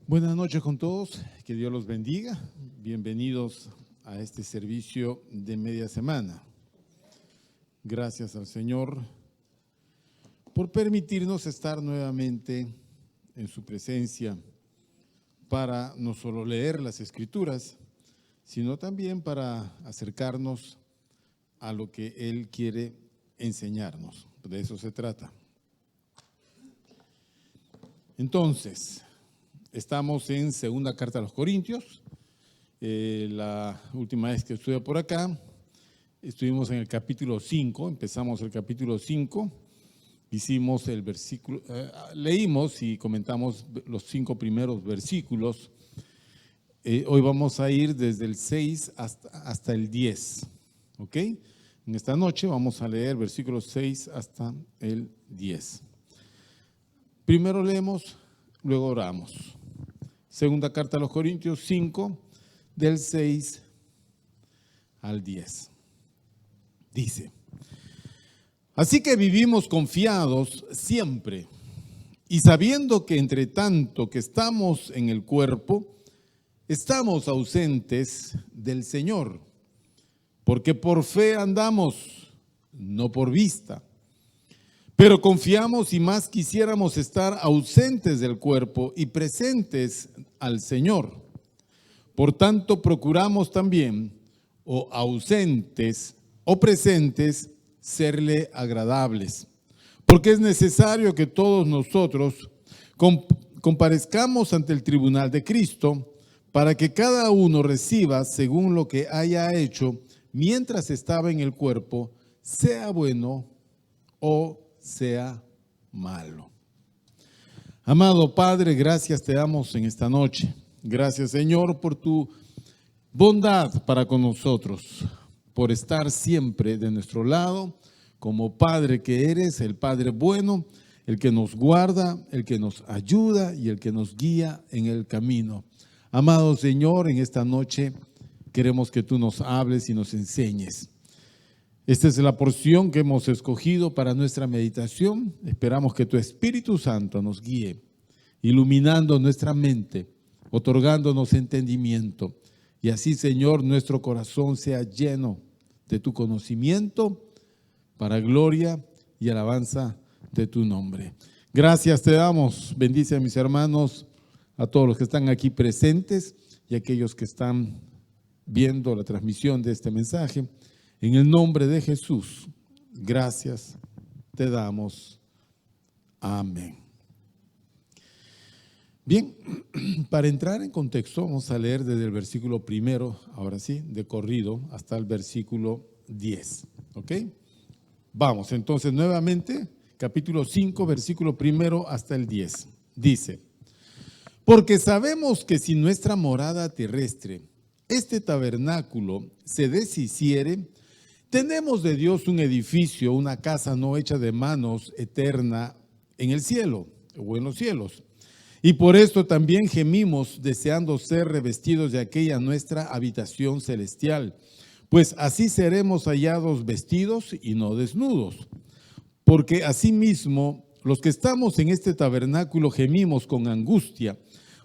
Buenas noches con todos, que Dios los bendiga. Bienvenidos a este servicio de media semana. Gracias al Señor por permitirnos estar nuevamente en su presencia para no solo leer las Escrituras, sino también para acercarnos a lo que Él quiere enseñarnos. De eso se trata. Entonces, estamos en segunda carta a los Corintios. La última vez que estuve por acá, estuvimos en el capítulo 5, empezamos el capítulo 5, hicimos el versículo, leímos y comentamos los 5 primeros versículos. Hoy vamos a ir desde el 6 hasta el 10, ¿ok? En esta noche vamos a leer versículos 6 hasta el 10. Primero leemos, luego oramos. Segunda carta a los Corintios 5, del 6 al 10. Dice: así que vivimos confiados siempre, y sabiendo que entre tanto que estamos en el cuerpo, estamos ausentes del Señor, porque por fe andamos, no por vista. Pero confiamos y más quisiéramos estar ausentes del cuerpo y presentes al Señor. Por tanto, procuramos también, o ausentes o presentes, serle agradables. Porque es necesario que todos nosotros comparezcamos ante el tribunal de Cristo, para que cada uno reciba según lo que haya hecho mientras estaba en el cuerpo, sea bueno o sea malo. Amado Padre, gracias te damos en esta noche. Gracias, Señor, por tu bondad para con nosotros, por estar siempre de nuestro lado, como Padre que eres, el Padre bueno, el que nos guarda, el que nos ayuda y el que nos guía en el camino. Amado Señor, en esta noche queremos que tú nos hables y nos enseñes. Esta es la porción que hemos escogido para nuestra meditación. Esperamos que tu Espíritu Santo nos guíe, iluminando nuestra mente, otorgándonos entendimiento. Y así, Señor, nuestro corazón sea lleno de tu conocimiento para gloria y alabanza de tu nombre. Gracias te damos. Bendice a mis hermanos, a todos los que están aquí presentes y a aquellos que están viendo la transmisión de este mensaje. En el nombre de Jesús, gracias te damos. Amén. Bien, para entrar en contexto, vamos a leer desde el versículo primero, ahora sí, de corrido, hasta el versículo 10. ¿Ok? Vamos, entonces, nuevamente, capítulo 5, versículo primero hasta el 10. Dice: porque sabemos que si nuestra morada terrestre, este tabernáculo, se deshiciere, tenemos de Dios un edificio, una casa no hecha de manos, eterna en el cielo o en los cielos. Y por esto también gemimos, deseando ser revestidos de aquella nuestra habitación celestial, pues así seremos hallados vestidos y no desnudos. Porque asimismo, los que estamos en este tabernáculo gemimos con angustia,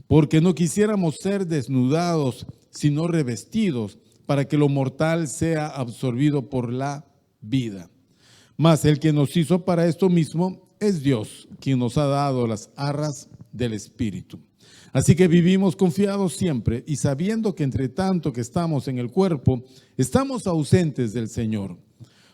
porque no quisiéramos ser desnudados, sino revestidos, para que lo mortal sea absorbido por la vida. Mas el que nos hizo para esto mismo es Dios, quien nos ha dado las arras del Espíritu. Así que vivimos confiados siempre y sabiendo que entre tanto que estamos en el cuerpo, estamos ausentes del Señor.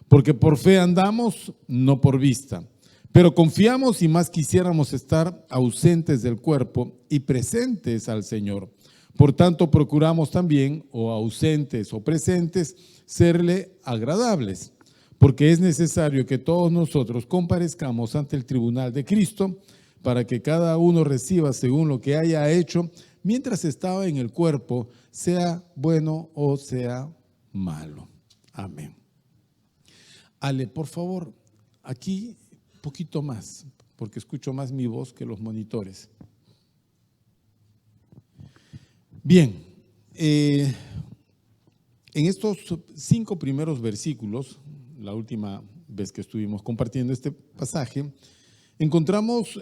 Porque por fe andamos, no por vista. Pero confiamos y más quisiéramos estar ausentes del cuerpo y presentes al Señor. Por tanto, procuramos también, o ausentes o presentes, serle agradables, porque es necesario que todos nosotros comparezcamos ante el tribunal de Cristo, para que cada uno reciba según lo que haya hecho mientras estaba en el cuerpo, sea bueno o sea malo. Amén. Ale, por favor, aquí un poquito más, porque escucho más mi voz que los monitores. Bien, en estos 5 primeros versículos, la última vez que estuvimos compartiendo este pasaje, encontramos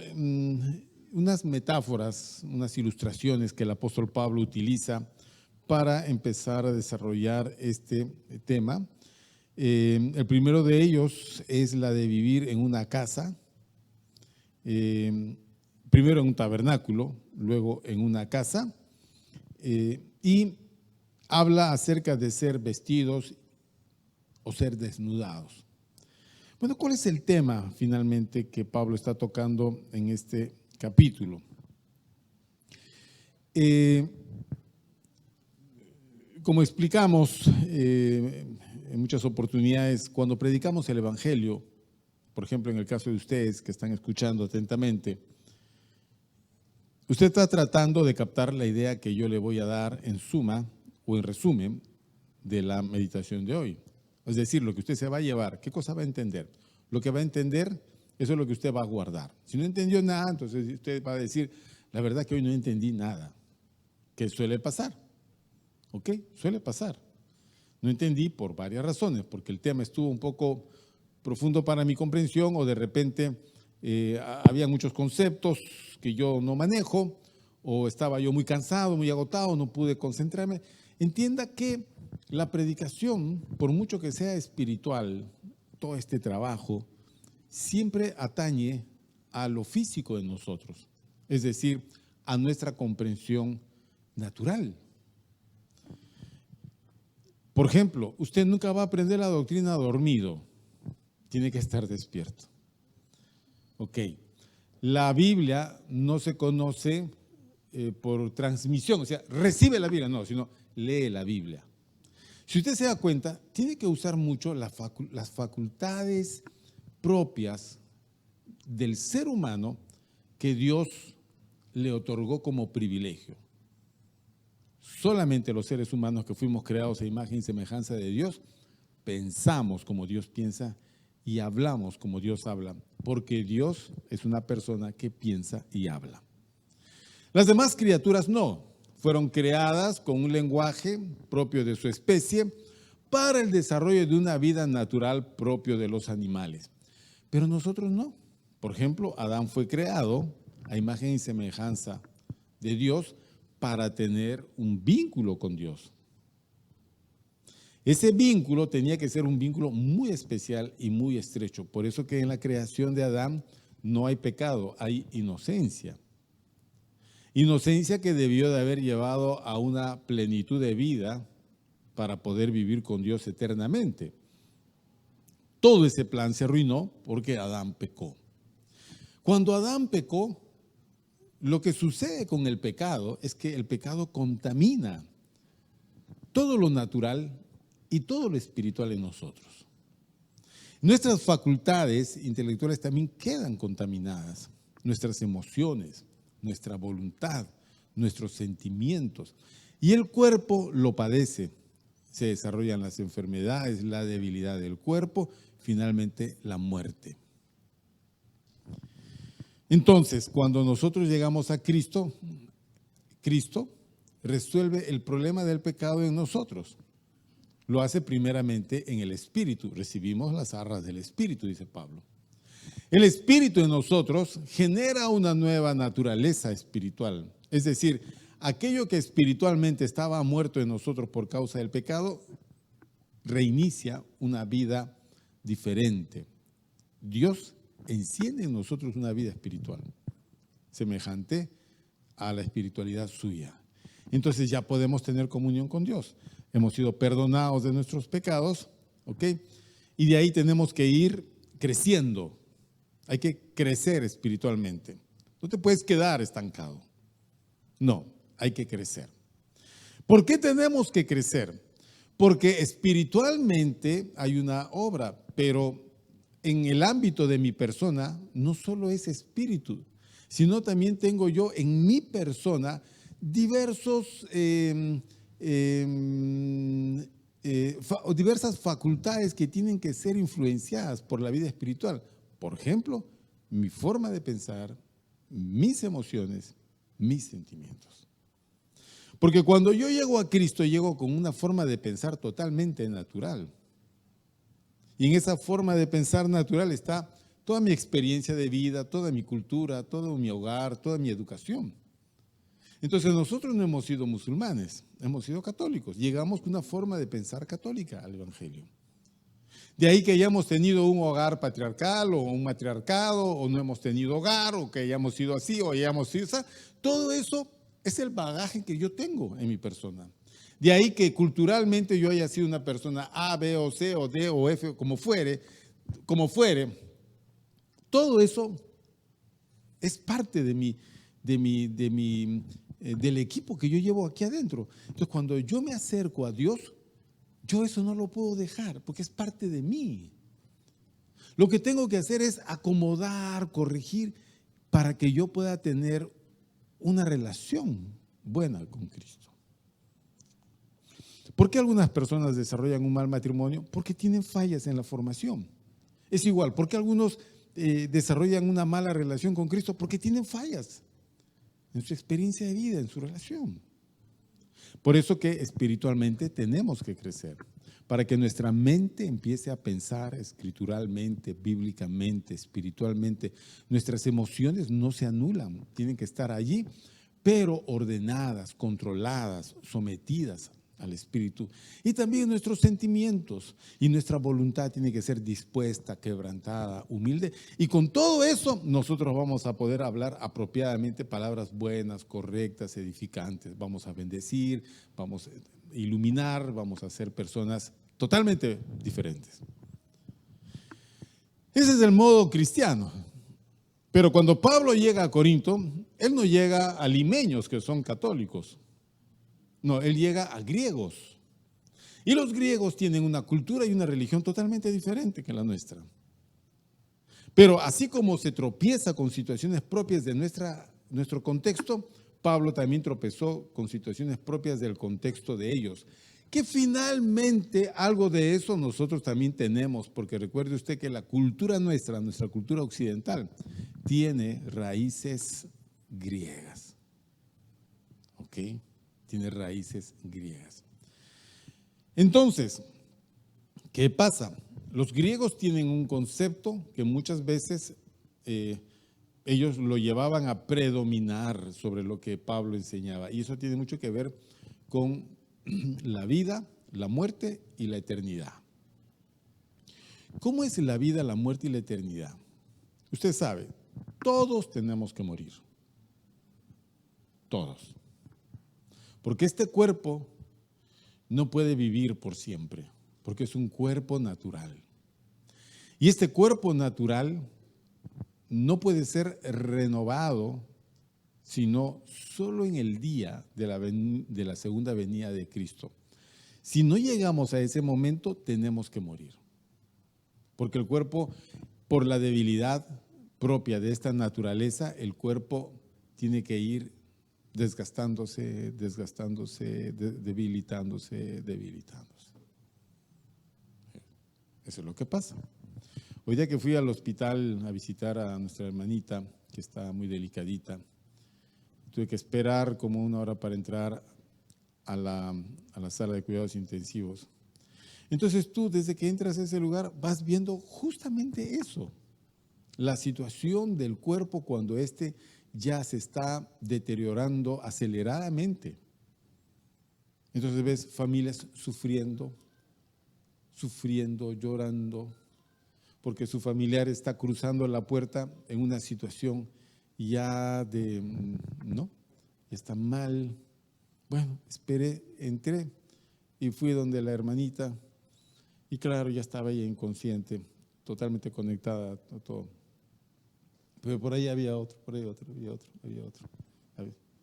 unas metáforas, unas ilustraciones que el apóstol Pablo utiliza para empezar a desarrollar este tema. El primero de ellos es la de vivir en una casa, primero en un tabernáculo, luego en una casa, y habla acerca de ser vestidos o ser desnudados. Bueno, ¿cuál es el tema finalmente que Pablo está tocando en este capítulo? Como explicamos en muchas oportunidades, cuando predicamos el Evangelio, por ejemplo, en el caso de ustedes que están escuchando atentamente, usted está tratando de captar la idea que yo le voy a dar en suma o en resumen de la meditación de hoy. Es decir, lo que usted se va a llevar, ¿qué cosa va a entender? Lo que va a entender, eso es lo que usted va a guardar. Si no entendió nada, entonces usted va a decir, la verdad que hoy no entendí nada, que suele pasar. ¿Ok? Suele pasar. No entendí por varias razones, porque el tema estuvo un poco profundo para mi comprensión o de repente había muchos conceptos que yo no manejo o estaba yo muy cansado, muy agotado, no pude concentrarme. Entienda que la predicación, por mucho que sea espiritual, todo este trabajo, siempre atañe a lo físico de nosotros, es decir, a nuestra comprensión natural. Por ejemplo, usted nunca va a aprender la doctrina dormido, tiene que estar despierto. Ok, la Biblia no se conoce por transmisión, o sea, recibe la Biblia, no, sino lee la Biblia. Si usted se da cuenta, tiene que usar mucho las facultades propias del ser humano que Dios le otorgó como privilegio. Solamente los seres humanos que fuimos creados a imagen y semejanza de Dios, pensamos como Dios piensa y hablamos como Dios habla, porque Dios es una persona que piensa y habla. Las demás criaturas no, fueron creadas con un lenguaje propio de su especie para el desarrollo de una vida natural propio de los animales. Pero nosotros no. Por ejemplo, Adán fue creado a imagen y semejanza de Dios para tener un vínculo con Dios. Ese vínculo tenía que ser un vínculo muy especial y muy estrecho. Por eso que en la creación de Adán no hay pecado, hay inocencia. Inocencia que debió de haber llevado a una plenitud de vida para poder vivir con Dios eternamente. Todo ese plan se arruinó porque Adán pecó. Cuando Adán pecó, lo que sucede con el pecado es que el pecado contamina todo lo natural y todo lo espiritual en nosotros. Nuestras facultades intelectuales también quedan contaminadas, nuestras emociones, nuestra voluntad, nuestros sentimientos. Y el cuerpo lo padece. Se desarrollan las enfermedades, la debilidad del cuerpo, finalmente la muerte. Entonces, cuando nosotros llegamos a Cristo, Cristo resuelve el problema del pecado en nosotros. Lo hace primeramente en el Espíritu. Recibimos las arras del Espíritu, dice Pablo. El Espíritu en nosotros genera una nueva naturaleza espiritual. Es decir, aquello que espiritualmente estaba muerto en nosotros por causa del pecado, reinicia una vida diferente. Dios enciende en nosotros una vida espiritual, semejante a la espiritualidad suya. Entonces ya podemos tener comunión con Dios. Hemos sido perdonados de nuestros pecados, ¿ok? Y de ahí tenemos que ir creciendo. Hay que crecer espiritualmente. No te puedes quedar estancado. No, hay que crecer. ¿Por qué tenemos que crecer? Porque espiritualmente hay una obra, pero en el ámbito de mi persona no solo es espíritu, sino también tengo yo en mi persona diversas facultades que tienen que ser influenciadas por la vida espiritual. Por ejemplo, mi forma de pensar, mis emociones, mis sentimientos. Porque cuando yo llego a Cristo, llego con una forma de pensar totalmente natural. Y en esa forma de pensar natural está toda mi experiencia de vida, toda mi cultura, todo mi hogar, toda mi educación. Entonces nosotros no hemos sido musulmanes, hemos sido católicos. Llegamos con una forma de pensar católica al Evangelio. De ahí que hayamos tenido un hogar patriarcal o un matriarcado, o no hemos tenido hogar, o que hayamos sido así, o hayamos sido así. Todo eso es el bagaje que yo tengo en mi persona. De ahí que culturalmente yo haya sido una persona A, B o C o D o F, como fuere, todo eso es parte del equipo que yo llevo aquí adentro. Entonces, cuando yo me acerco a Dios, yo eso no lo puedo dejar porque es parte de mí. Lo que tengo que hacer es acomodar, corregir, para que yo pueda tener una relación buena con Cristo. ¿Por qué algunas personas desarrollan un mal matrimonio? Porque tienen fallas en la formación. Es igual, ¿por qué algunos desarrollan una mala relación con Cristo? Porque tienen fallas en su experiencia de vida, en su relación. Por eso que espiritualmente tenemos que crecer, para que nuestra mente empiece a pensar escrituralmente, bíblicamente, espiritualmente. Nuestras emociones no se anulan, tienen que estar allí, pero ordenadas, controladas, sometidas al Espíritu. Y también nuestros sentimientos y nuestra voluntad tiene que ser dispuesta, quebrantada, humilde. Y con todo eso nosotros vamos a poder hablar apropiadamente palabras buenas, correctas, edificantes. Vamos a bendecir, vamos a iluminar, vamos a ser personas totalmente diferentes. Ese es el modo cristiano. Pero cuando Pablo llega a Corinto, él no llega a limeños que son católicos. No, él llega a griegos. Y los griegos tienen una cultura y una religión totalmente diferente que la nuestra. Pero así como se tropieza con situaciones propias de nuestro contexto, Pablo también tropezó con situaciones propias del contexto de ellos. Que finalmente algo de eso nosotros también tenemos, porque recuerde usted que la cultura nuestra cultura occidental, tiene raíces griegas. ¿Ok? Tiene raíces griegas. Entonces, ¿qué pasa? Los griegos tienen un concepto que muchas veces ellos lo llevaban a predominar sobre lo que Pablo enseñaba. Y eso tiene mucho que ver con la vida, la muerte y la eternidad. ¿Cómo es la vida, la muerte y la eternidad? Usted sabe, todos tenemos que morir. Todos. Porque este cuerpo no puede vivir por siempre, porque es un cuerpo natural. Y este cuerpo natural no puede ser renovado sino solo en el día de la segunda venida de Cristo. Si no llegamos a ese momento, tenemos que morir. Porque el cuerpo, por la debilidad propia de esta naturaleza, el cuerpo tiene que ir desgastándose, debilitándose. Eso es lo que pasa. Hoy día que fui al hospital a visitar a nuestra hermanita, que está muy delicadita, tuve que esperar como 1 hora para entrar a la sala de cuidados intensivos. Entonces tú, desde que entras a ese lugar, vas viendo justamente eso, la situación del cuerpo cuando éste ya se está deteriorando aceleradamente. Entonces ves familias sufriendo, llorando, porque su familiar está cruzando la puerta en una situación ya ya está mal. Bueno, esperé, entré y fui donde la hermanita y claro, ya estaba ella inconsciente, totalmente conectada a todo. Pero por ahí había otro, había otro.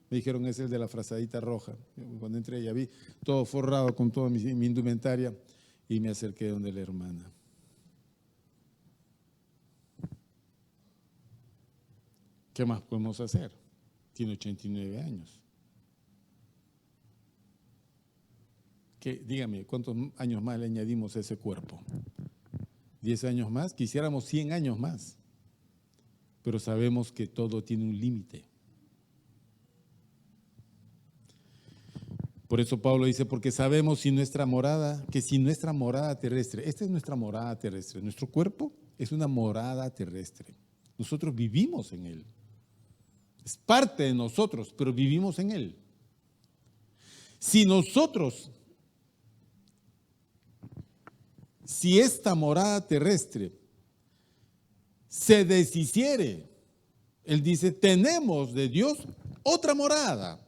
Me dijeron, es el de la frazadita roja. Cuando entré ya vi todo forrado con toda mi indumentaria y me acerqué donde la hermana. ¿Qué más podemos hacer? Tiene 89 años. Dígame, ¿cuántos años más le añadimos a ese cuerpo? ¿10 años más? Quisiéramos 100 años más. Pero sabemos que todo tiene un límite. Por eso Pablo dice, porque sabemos que si nuestra morada terrestre, esta es nuestra morada terrestre, nuestro cuerpo es una morada terrestre. Nosotros vivimos en Él. Es parte de nosotros, pero vivimos en Él. Si esta morada terrestre se deshiciere, Él dice, tenemos de Dios otra morada.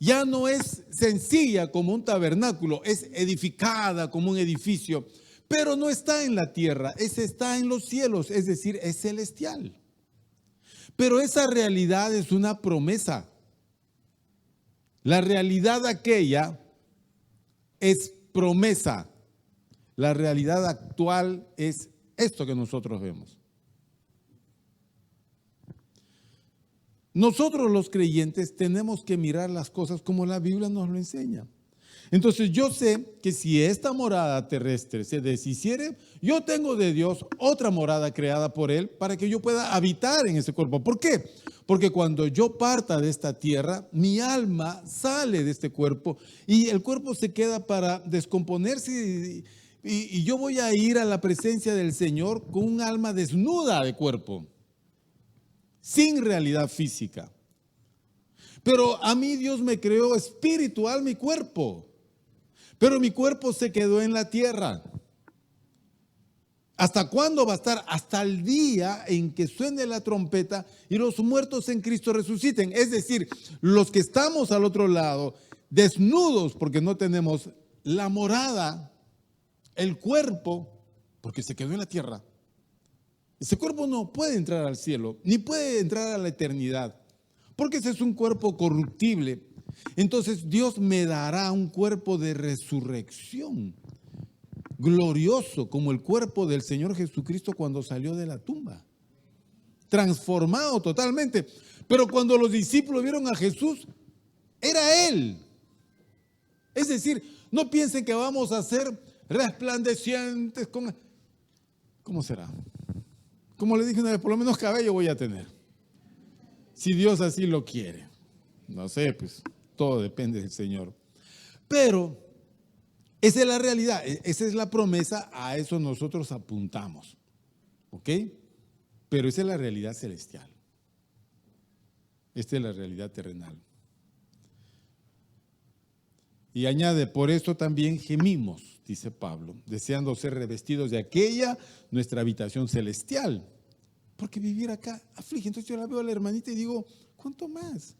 Ya no es sencilla como un tabernáculo, es edificada como un edificio, pero no está en la tierra, está en los cielos, es decir, es celestial. Pero esa realidad es una promesa. La realidad aquella es promesa. La realidad actual es esto que nosotros vemos. Nosotros los creyentes tenemos que mirar las cosas como la Biblia nos lo enseña. Entonces yo sé que si esta morada terrestre se deshiciere, yo tengo de Dios otra morada creada por Él para que yo pueda habitar en ese cuerpo. ¿Por qué? Porque cuando yo parta de esta tierra, mi alma sale de este cuerpo y el cuerpo se queda para descomponerse y yo voy a ir a la presencia del Señor con un alma desnuda de cuerpo, sin realidad física. Pero a mí Dios me creó espiritual mi cuerpo. Pero mi cuerpo se quedó en la tierra. ¿Hasta cuándo va a estar? Hasta el día en que suene la trompeta y los muertos en Cristo resuciten. Es decir, los que estamos al otro lado, desnudos porque no tenemos la morada, el cuerpo, porque se quedó en la tierra. Ese cuerpo no puede entrar al cielo, ni puede entrar a la eternidad, porque ese es un cuerpo corruptible. Entonces Dios me dará un cuerpo de resurrección, glorioso, como el cuerpo del Señor Jesucristo cuando salió de la tumba, transformado totalmente. Pero cuando los discípulos vieron a Jesús, era Él. Es decir, no piensen que vamos a ser resplandecientes con... ¿Cómo será? Como le dije una vez, por lo menos cabello voy a tener. Si Dios así lo quiere. No sé, pues todo depende del Señor. Pero esa es la realidad, esa es la promesa, a eso nosotros apuntamos. ¿Ok? Pero esa es la realidad celestial. Esta es la realidad terrenal. Y añade, por esto también gemimos, dice Pablo, deseando ser revestidos de aquella nuestra habitación celestial. Porque vivir acá aflige. Entonces yo la veo a la hermanita y digo, ¿cuánto más?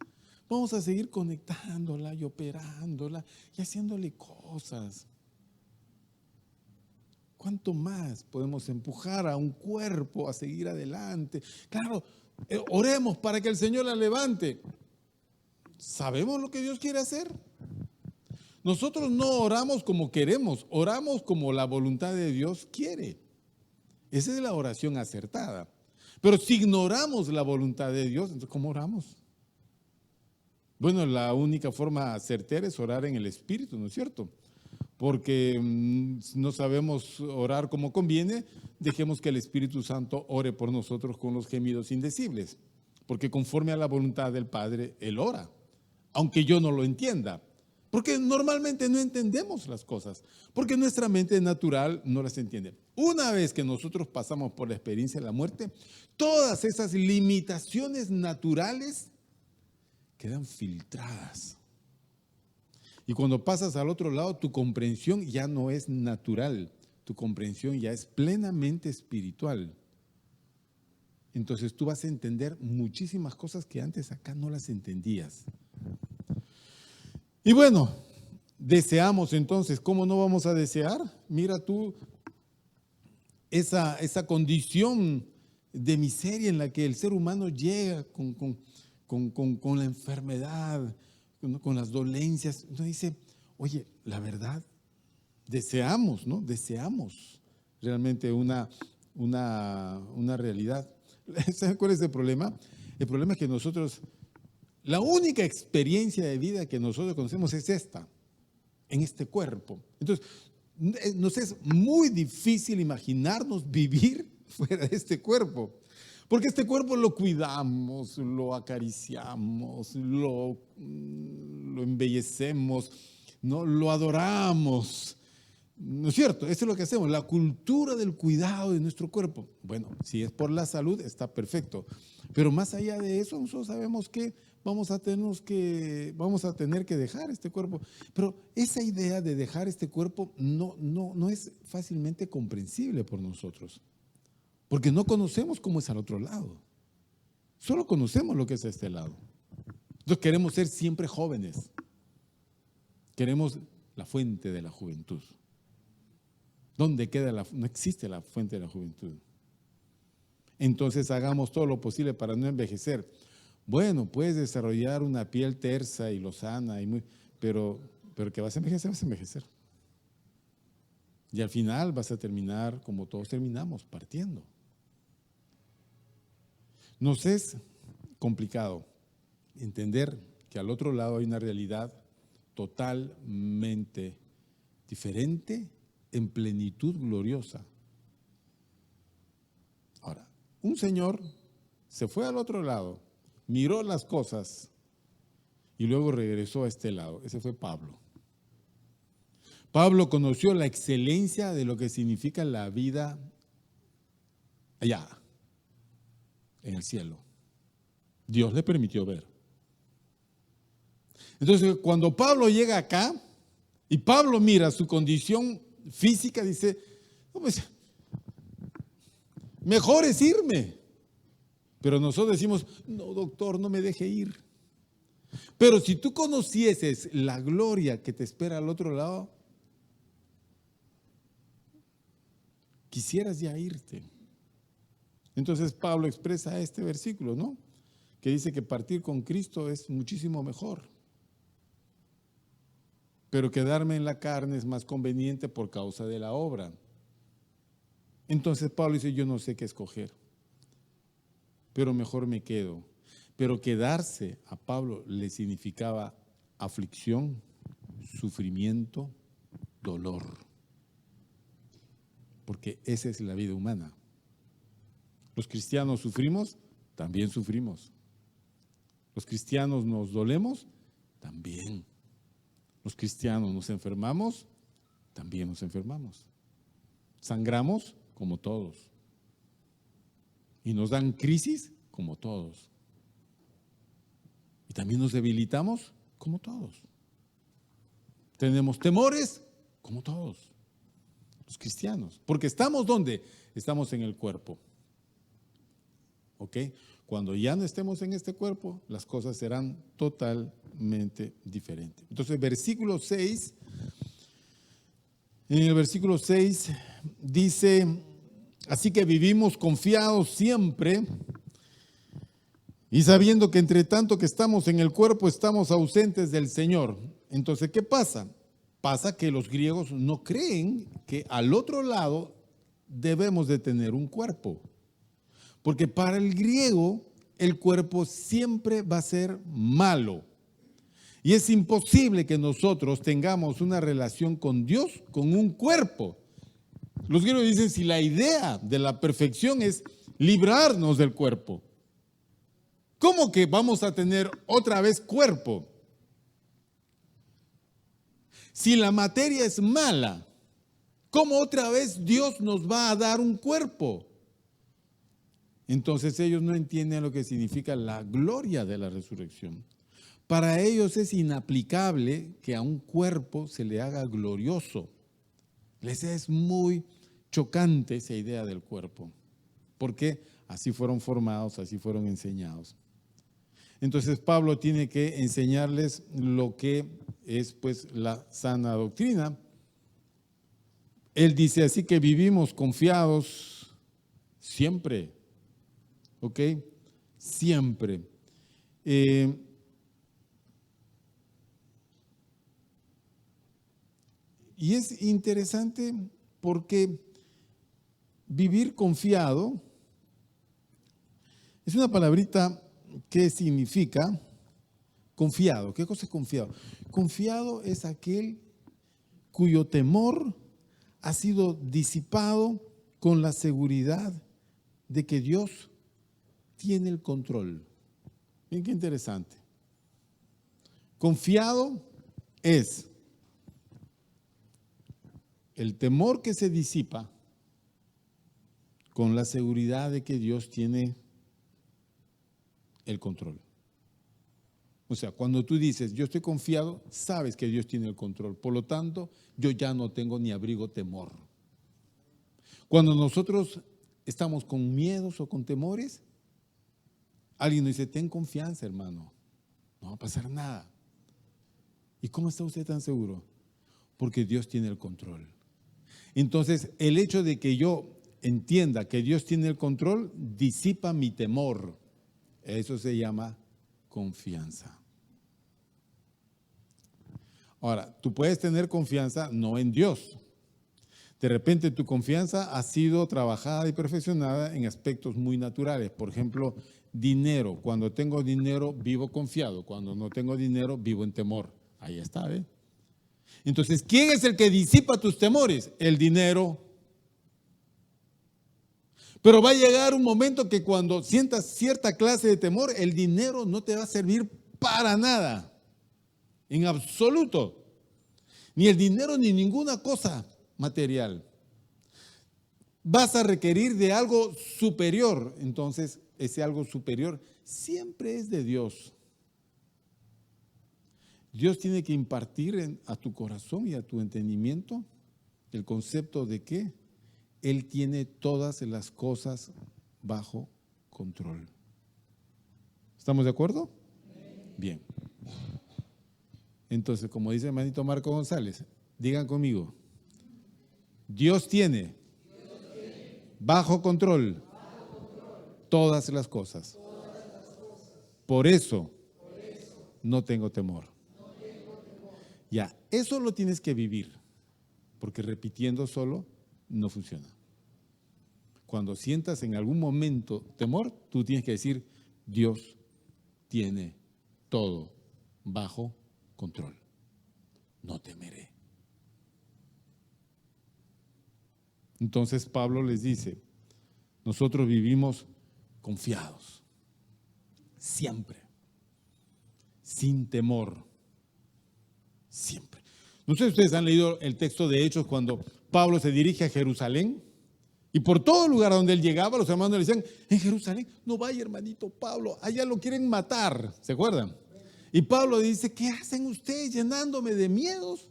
Vamos a seguir conectándola y operándola y haciéndole cosas. ¿Cuánto más podemos empujar a un cuerpo a seguir adelante? Claro, oremos para que el Señor la levante. ¿Sabemos lo que Dios quiere hacer? Nosotros no oramos como queremos, oramos como la voluntad de Dios quiere. Esa es la oración acertada. Pero si ignoramos la voluntad de Dios, entonces ¿cómo oramos? Bueno, la única forma certera es orar en el Espíritu, ¿no es cierto? Porque no sabemos orar como conviene, dejemos que el Espíritu Santo ore por nosotros con los gemidos indecibles. Porque conforme a la voluntad del Padre, Él ora, aunque yo no lo entienda. Porque normalmente no entendemos las cosas, porque nuestra mente natural no las entiende. Una vez que nosotros pasamos por la experiencia de la muerte, todas esas limitaciones naturales quedan filtradas. Y cuando pasas al otro lado, tu comprensión ya no es natural, tu comprensión ya es plenamente espiritual. Entonces tú vas a entender muchísimas cosas que antes acá no las entendías. Y bueno, deseamos entonces, ¿cómo no vamos a desear? Mira tú esa condición de miseria en la que el ser humano llega con la enfermedad, con las dolencias. Uno dice, oye, la verdad, deseamos, ¿no? Deseamos realmente una realidad. ¿Saben cuál es el problema? El problema es que nosotros... La única experiencia de vida que nosotros conocemos es esta, en este cuerpo. Entonces, nos es muy difícil imaginarnos vivir fuera de este cuerpo, porque este cuerpo lo cuidamos, lo acariciamos, lo embellecemos, ¿no? Lo adoramos, ¿No es cierto? Eso es lo que hacemos, la cultura del cuidado de nuestro cuerpo. Bueno, si es por la salud, está perfecto. Pero más allá de eso, nosotros sabemos que vamos a tener que dejar este cuerpo. Pero esa idea de dejar este cuerpo no es fácilmente comprensible por nosotros. Porque no conocemos cómo es al otro lado. Solo conocemos lo que es a este lado. Entonces queremos ser siempre jóvenes. Queremos la fuente de la juventud. ¿Dónde queda no existe la fuente de la juventud? Entonces hagamos todo lo posible para no envejecer. Bueno, puedes desarrollar una piel tersa y lozana, pero que vas a envejecer. Y al final vas a terminar como todos terminamos, partiendo. Nos es complicado entender que al otro lado hay una realidad totalmente diferente, en plenitud gloriosa. Ahora, un señor se fue al otro lado, miró las cosas y luego regresó a este lado. Ese fue Pablo. Pablo conoció la excelencia de lo que significa la vida allá, en el cielo. Dios le permitió ver. Entonces, cuando Pablo llega acá y Pablo mira su condición física, dice, no, pues, mejor es irme. Pero nosotros decimos, no, doctor, no me deje ir. Pero si tú conocieses la gloria que te espera al otro lado, quisieras ya irte. Entonces Pablo expresa este versículo, ¿no? Que dice que partir con Cristo es muchísimo mejor. Pero quedarme en la carne es más conveniente por causa de la obra. Entonces Pablo dice, yo no sé qué escoger, pero mejor me quedo. Pero quedarse a Pablo le significaba aflicción, sufrimiento, dolor. Porque esa es la vida humana. Los cristianos sufrimos, también sufrimos. Los cristianos nos dolemos, también. Los cristianos nos enfermamos, también nos enfermamos. Sangramos, como todos. Y nos dan crisis, como todos. Y también nos debilitamos, como todos. Tenemos temores, como todos. Los cristianos. Porque estamos ¿dónde? Estamos en el cuerpo. ¿Ok? Cuando ya no estemos en este cuerpo, las cosas serán totalmente diferentes. Entonces, versículo 6, en el versículo 6 dice, así que vivimos confiados siempre y sabiendo que entre tanto que estamos en el cuerpo, estamos ausentes del Señor. Entonces, ¿qué pasa? Pasa que los griegos no creen que al otro lado debemos de tener un cuerpo. Porque para el griego el cuerpo siempre va a ser malo. Y es imposible que nosotros tengamos una relación con Dios con un cuerpo. Los griegos dicen, si la idea de la perfección es librarnos del cuerpo, ¿cómo que vamos a tener otra vez cuerpo? Si la materia es mala, ¿cómo otra vez Dios nos va a dar un cuerpo? Entonces ellos no entienden lo que significa la gloria de la resurrección. Para ellos es inaplicable que a un cuerpo se le haga glorioso. Les es muy chocante esa idea del cuerpo, porque así fueron formados, así fueron enseñados. Entonces Pablo tiene que enseñarles lo que es pues la sana doctrina. Él dice, así que vivimos confiados siempre. ¿Ok? Siempre. Y es interesante porque vivir confiado es una palabrita que significa confiado. ¿Qué cosa es confiado? Confiado es aquel cuyo temor ha sido disipado con la seguridad de que Dios tiene el control. Miren qué interesante. Confiado es El temor que se disipa con la seguridad de que Dios tiene el control. O sea, cuando tú dices, yo estoy confiado, sabes que Dios tiene el control. Por lo tanto, yo ya no tengo ni abrigo temor. Cuando nosotros estamos con miedos o con temores, alguien nos dice, ten confianza, hermano, no va a pasar nada. ¿Y cómo está usted tan seguro? Porque Dios tiene el control. Entonces, el hecho de que yo entienda que Dios tiene el control, disipa mi temor. Eso se llama confianza. Ahora, tú puedes tener confianza no en Dios. De repente tu confianza ha sido trabajada y perfeccionada en aspectos muy naturales. Por ejemplo, dinero. Cuando tengo dinero, vivo confiado. Cuando no tengo dinero, vivo en temor. Ahí está, ¿eh? Entonces, ¿quién es el que disipa tus temores? El dinero. Pero va a llegar un momento que cuando sientas cierta clase de temor, el dinero no te va a servir para nada. En absoluto. Ni el dinero ni ninguna cosa material. Vas a requerir de algo superior. Entonces, ese algo superior siempre es de Dios. Dios tiene que impartir a tu corazón y a tu entendimiento el concepto de que Él tiene todas las cosas bajo control. ¿Estamos de acuerdo? Bien. Entonces, como dice el hermanito Marco González, digan conmigo, Dios tiene bajo control todas las cosas. Por eso no tengo temor. Ya, eso lo tienes que vivir, porque repitiendo solo no funciona. Cuando sientas en algún momento temor, tú tienes que decir, Dios tiene todo bajo control. No temeré. Entonces Pablo les dice, nosotros vivimos confiados, siempre, sin temor. Siempre. No sé si ustedes han leído el texto de Hechos cuando Pablo se dirige a Jerusalén y por todo lugar donde él llegaba, los hermanos le decían, en Jerusalén, no vaya hermanito Pablo, allá lo quieren matar, ¿se acuerdan? Y Pablo dice, ¿qué hacen ustedes llenándome de miedos?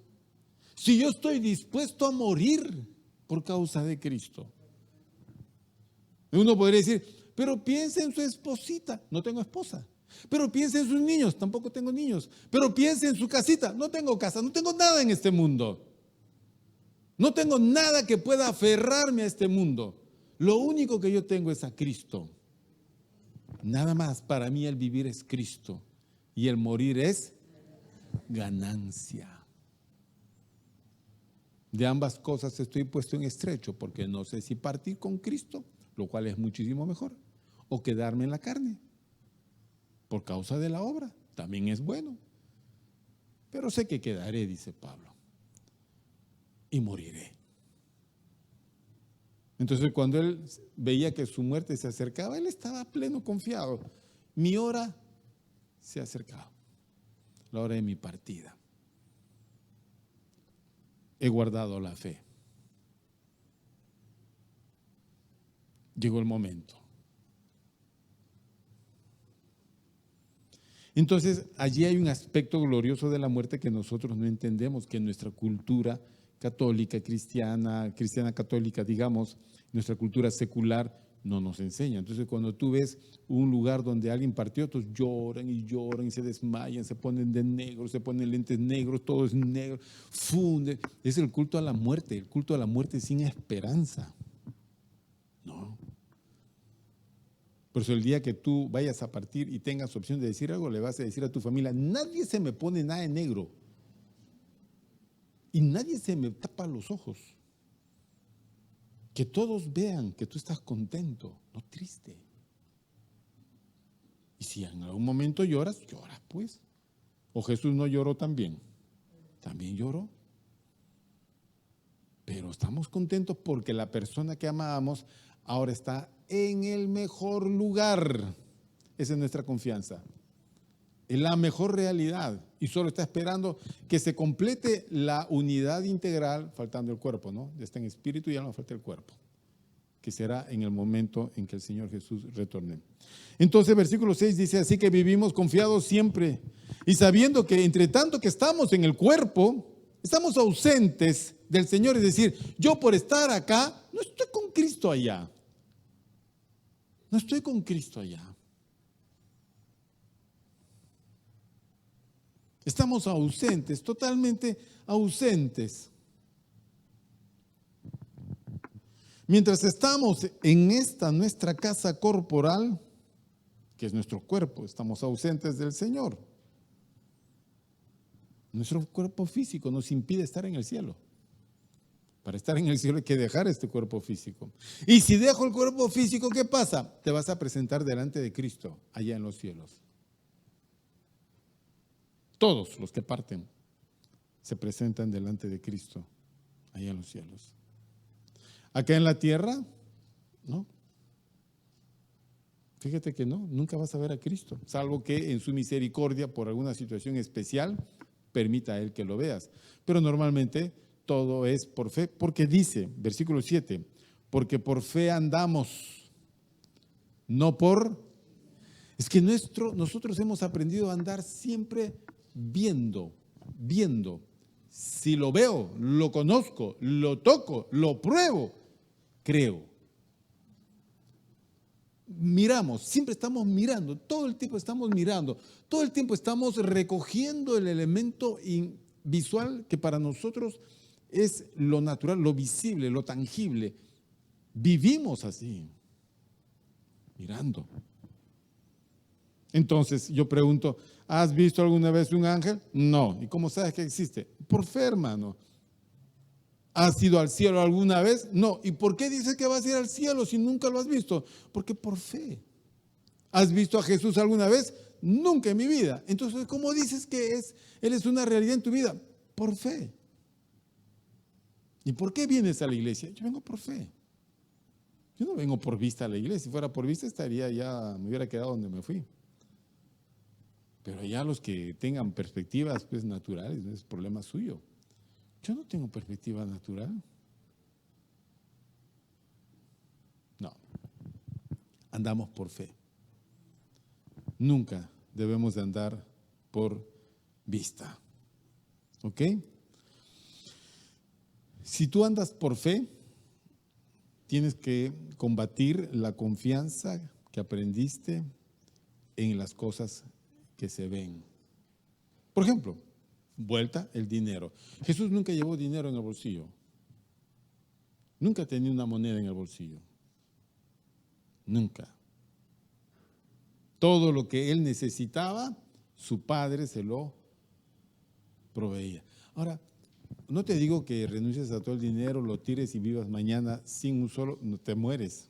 Si yo estoy dispuesto a morir por causa de Cristo. Uno podría decir, pero piensa en su esposita, no tengo esposa. Pero piensa en sus niños, tampoco tengo niños. Pero piensa en su casita, no tengo casa, no tengo nada en este mundo. No tengo nada que pueda aferrarme a este mundo. Lo único que yo tengo es a Cristo. Nada más, para mí el vivir es Cristo y el morir es ganancia. De ambas cosas estoy puesto en estrecho porque no sé si partir con Cristo, lo cual es muchísimo mejor, o quedarme en la carne. Por causa de la obra, también es bueno. Pero sé que quedaré, dice Pablo, y moriré. Entonces cuando él veía que su muerte se acercaba, él estaba pleno confiado. Mi hora se ha acercado, la hora de mi partida. He guardado la fe. Llegó el momento. Entonces, allí hay un aspecto glorioso de la muerte que nosotros no entendemos, que en nuestra cultura católica, cristiana católica, digamos, nuestra cultura secular, no nos enseña. Entonces, cuando tú ves un lugar donde alguien partió, todos lloran y lloran y se desmayan, se ponen de negro, se ponen lentes negros, todo es negro, funde. Es el culto a la muerte sin esperanza. No. Por eso el día que tú vayas a partir y tengas opción de decir algo, le vas a decir a tu familia, nadie se me pone nada en negro y nadie se me tapa los ojos. Que todos vean que tú estás contento, no triste. Y si en algún momento lloras, lloras pues. O Jesús no lloró también. También lloró. Pero estamos contentos porque la persona que amábamos ahora está en el mejor lugar. Esa es nuestra confianza. Es la mejor realidad y solo está esperando que se complete la unidad integral, faltando el cuerpo, ¿no? Ya está en espíritu y ya no falta el cuerpo, que será en el momento en que el Señor Jesús retorne. Entonces, versículo 6 dice, así que vivimos confiados siempre y sabiendo que entre tanto que estamos en el cuerpo, estamos ausentes del Señor. Es decir, yo por estar acá, no estoy con Cristo allá. No estoy con Cristo allá. Estamos ausentes, totalmente ausentes. Mientras estamos en esta nuestra casa corporal, que es nuestro cuerpo, estamos ausentes del Señor. Nuestro cuerpo físico nos impide estar en el cielo. Para estar en el cielo hay que dejar este cuerpo físico. Y si dejo el cuerpo físico, ¿qué pasa? Te vas a presentar delante de Cristo, allá en los cielos. Todos los que parten se presentan delante de Cristo, allá en los cielos. Acá en la tierra, no. Fíjate que no, nunca vas a ver a Cristo, salvo que en su misericordia, por alguna situación especial, permita a Él que lo veas. Pero normalmente todo es por fe, porque dice, versículo 7, porque por fe andamos, no por... Es que nosotros hemos aprendido a andar siempre viendo. Si lo veo, lo conozco, lo toco, lo pruebo, creo. Miramos, siempre estamos mirando, todo el tiempo estamos mirando, todo el tiempo estamos recogiendo el elemento visual que para nosotros es lo natural, lo visible, lo tangible. Vivimos así, mirando. Entonces yo pregunto, ¿has visto alguna vez un ángel? No. ¿Y cómo sabes que existe? Por fe, hermano. ¿Has ido al cielo alguna vez? No. ¿Y por qué dices que vas a ir al cielo si nunca lo has visto? Porque por fe. ¿Has visto a Jesús alguna vez? Nunca en mi vida. Entonces, ¿cómo dices que Él es una realidad en tu vida? Por fe. ¿Y por qué vienes a la iglesia? Yo vengo por fe. Yo no vengo por vista a la iglesia. Si fuera por vista me hubiera quedado donde me fui. Pero ya los que tengan perspectivas pues naturales, no es problema suyo. Yo no tengo perspectiva natural. No. Andamos por fe. Nunca debemos de andar por vista. ¿Ok? Si tú andas por fe, tienes que combatir la confianza que aprendiste en las cosas que se ven. Por ejemplo, vuelta el dinero. Jesús nunca llevó dinero en el bolsillo. Nunca tenía una moneda en el bolsillo. Nunca. Todo lo que él necesitaba, su padre se lo proveía. Ahora, no te digo que renuncies a todo el dinero, lo tires y vivas mañana sin un solo, no te mueres.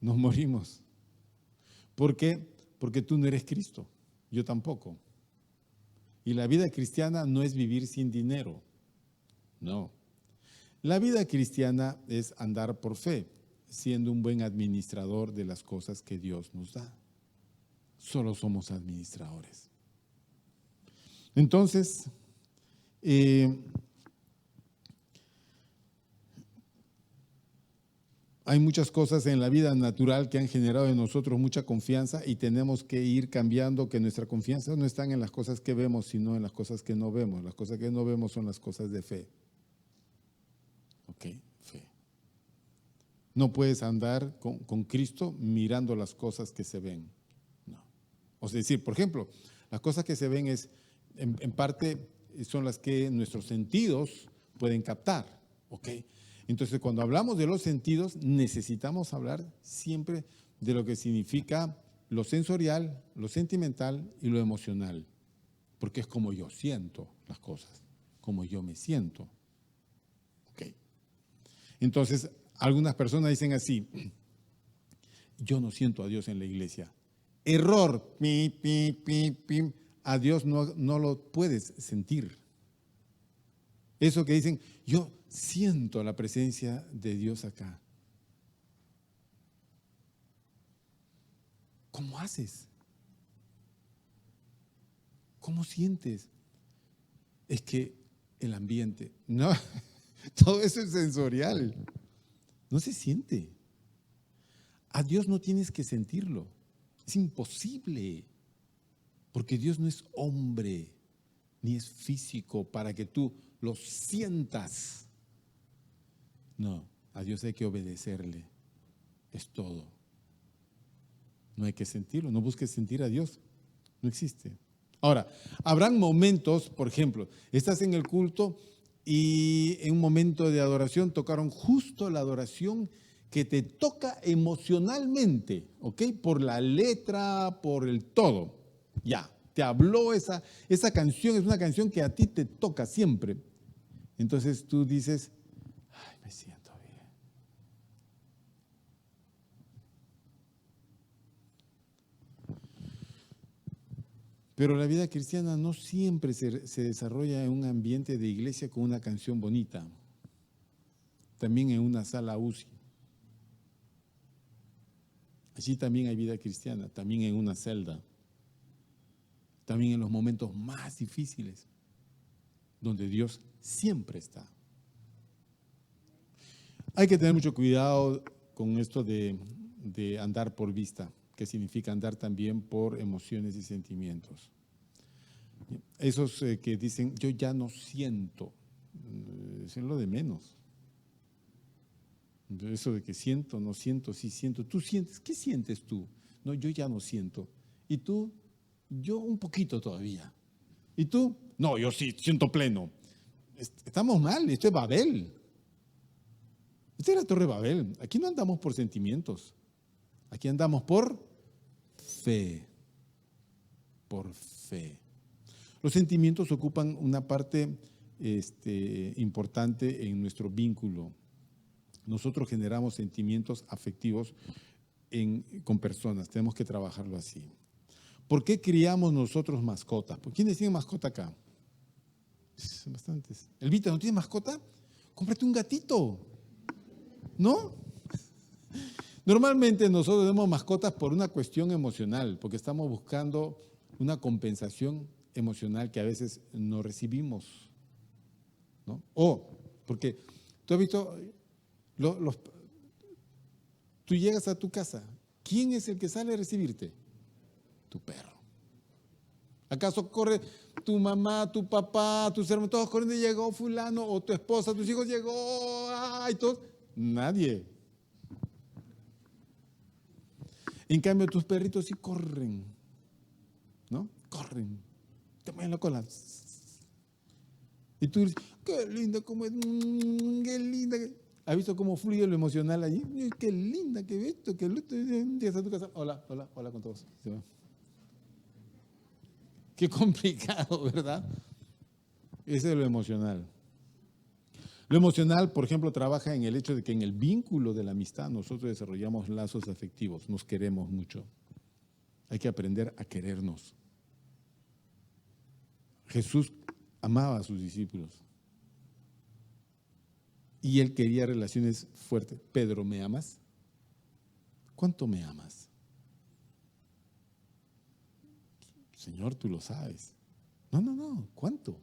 Nos morimos. ¿Por qué? Porque tú no eres Cristo, yo tampoco. Y la vida cristiana no es vivir sin dinero, no. La vida cristiana es andar por fe, siendo un buen administrador de las cosas que Dios nos da. Solo somos administradores. Entonces, hay muchas cosas en la vida natural que han generado en nosotros mucha confianza y tenemos que ir cambiando, que nuestra confianza no está en las cosas que vemos, sino en las cosas que no vemos. Las cosas que no vemos son las cosas de fe. Ok, fe. No puedes andar con Cristo mirando las cosas que se ven. No. O sea, decir, por ejemplo, las cosas que se ven en parte son las que nuestros sentidos pueden captar. Ok. Entonces, cuando hablamos de los sentidos, necesitamos hablar siempre de lo que significa lo sensorial, lo sentimental y lo emocional, porque es como yo siento las cosas, como yo me siento. Okay. Entonces, algunas personas dicen así, yo no siento a Dios en la iglesia. Error, a Dios no lo puedes sentir. Eso que dicen, yo siento la presencia de Dios acá. ¿Cómo haces? ¿Cómo sientes? Es que el ambiente, no, todo eso es sensorial, no se siente. A Dios no tienes que sentirlo, es imposible, porque Dios no es hombre, ni es físico para que tú lo sientas. No, a Dios hay que obedecerle, es todo. No hay que sentirlo, no busques sentir a Dios, no existe. Ahora, habrán momentos, por ejemplo, estás en el culto y en un momento de adoración tocaron justo la adoración que te toca emocionalmente, ¿ok? Por la letra, por el todo. Ya, te habló esa canción, es una canción que a ti te toca siempre. Entonces tú dices, ay, me siento bien. Pero la vida cristiana no siempre se desarrolla en un ambiente de iglesia con una canción bonita, también en una sala UCI. Allí también hay vida cristiana, también en una celda, también en los momentos más difíciles, donde Dios siempre está. Hay que tener mucho cuidado con esto de andar por vista, que significa andar también por emociones y sentimientos. Esos que dicen, yo ya no siento, es lo de menos. Eso de que siento, no siento, sí siento. ¿Tú sientes? ¿Qué sientes tú? No, yo ya no siento. ¿Y tú? Yo un poquito todavía. ¿Y tú? No, yo sí, siento pleno. Estamos mal, esto es Babel. Esta es la Torre de Babel. Aquí no andamos por sentimientos. Aquí andamos por fe. Por fe. Los sentimientos ocupan una parte importante en nuestro vínculo. Nosotros generamos sentimientos afectivos con personas. Tenemos que trabajarlo así. ¿Por qué criamos nosotros mascotas? ¿Quiénes tienen mascota acá? Son bastantes. Elvita, ¿no tienes mascota? Cómprate un gatito. ¿No? Normalmente nosotros tenemos mascotas por una cuestión emocional, porque estamos buscando una compensación emocional que a veces no recibimos, ¿no? O porque tú has visto, tú llegas a tu casa, ¿quién es el que sale a recibirte? Tu perro. ¿Acaso corre tu mamá, tu papá, tus hermanos, todos corriendo y llegó fulano, o tu esposa, tus hijos llegó, ay, todos? Nadie. En cambio, tus perritos sí corren, ¿no? Corren, te mueven la cola. Y tú dices, qué linda, cómo es, qué linda. ¿Has visto cómo fluye lo emocional allí? Qué linda, qué esto, qué lo otro. Llegas a tu casa, hola, hola, hola con todos. Qué complicado, ¿verdad? Ese es lo emocional. Lo emocional, por ejemplo, trabaja en el hecho de que en el vínculo de la amistad nosotros desarrollamos lazos afectivos, nos queremos mucho. Hay que aprender a querernos. Jesús amaba a sus discípulos y él quería relaciones fuertes. Pedro, ¿me amas? ¿Cuánto me amas? Señor, tú lo sabes. No, ¿cuánto?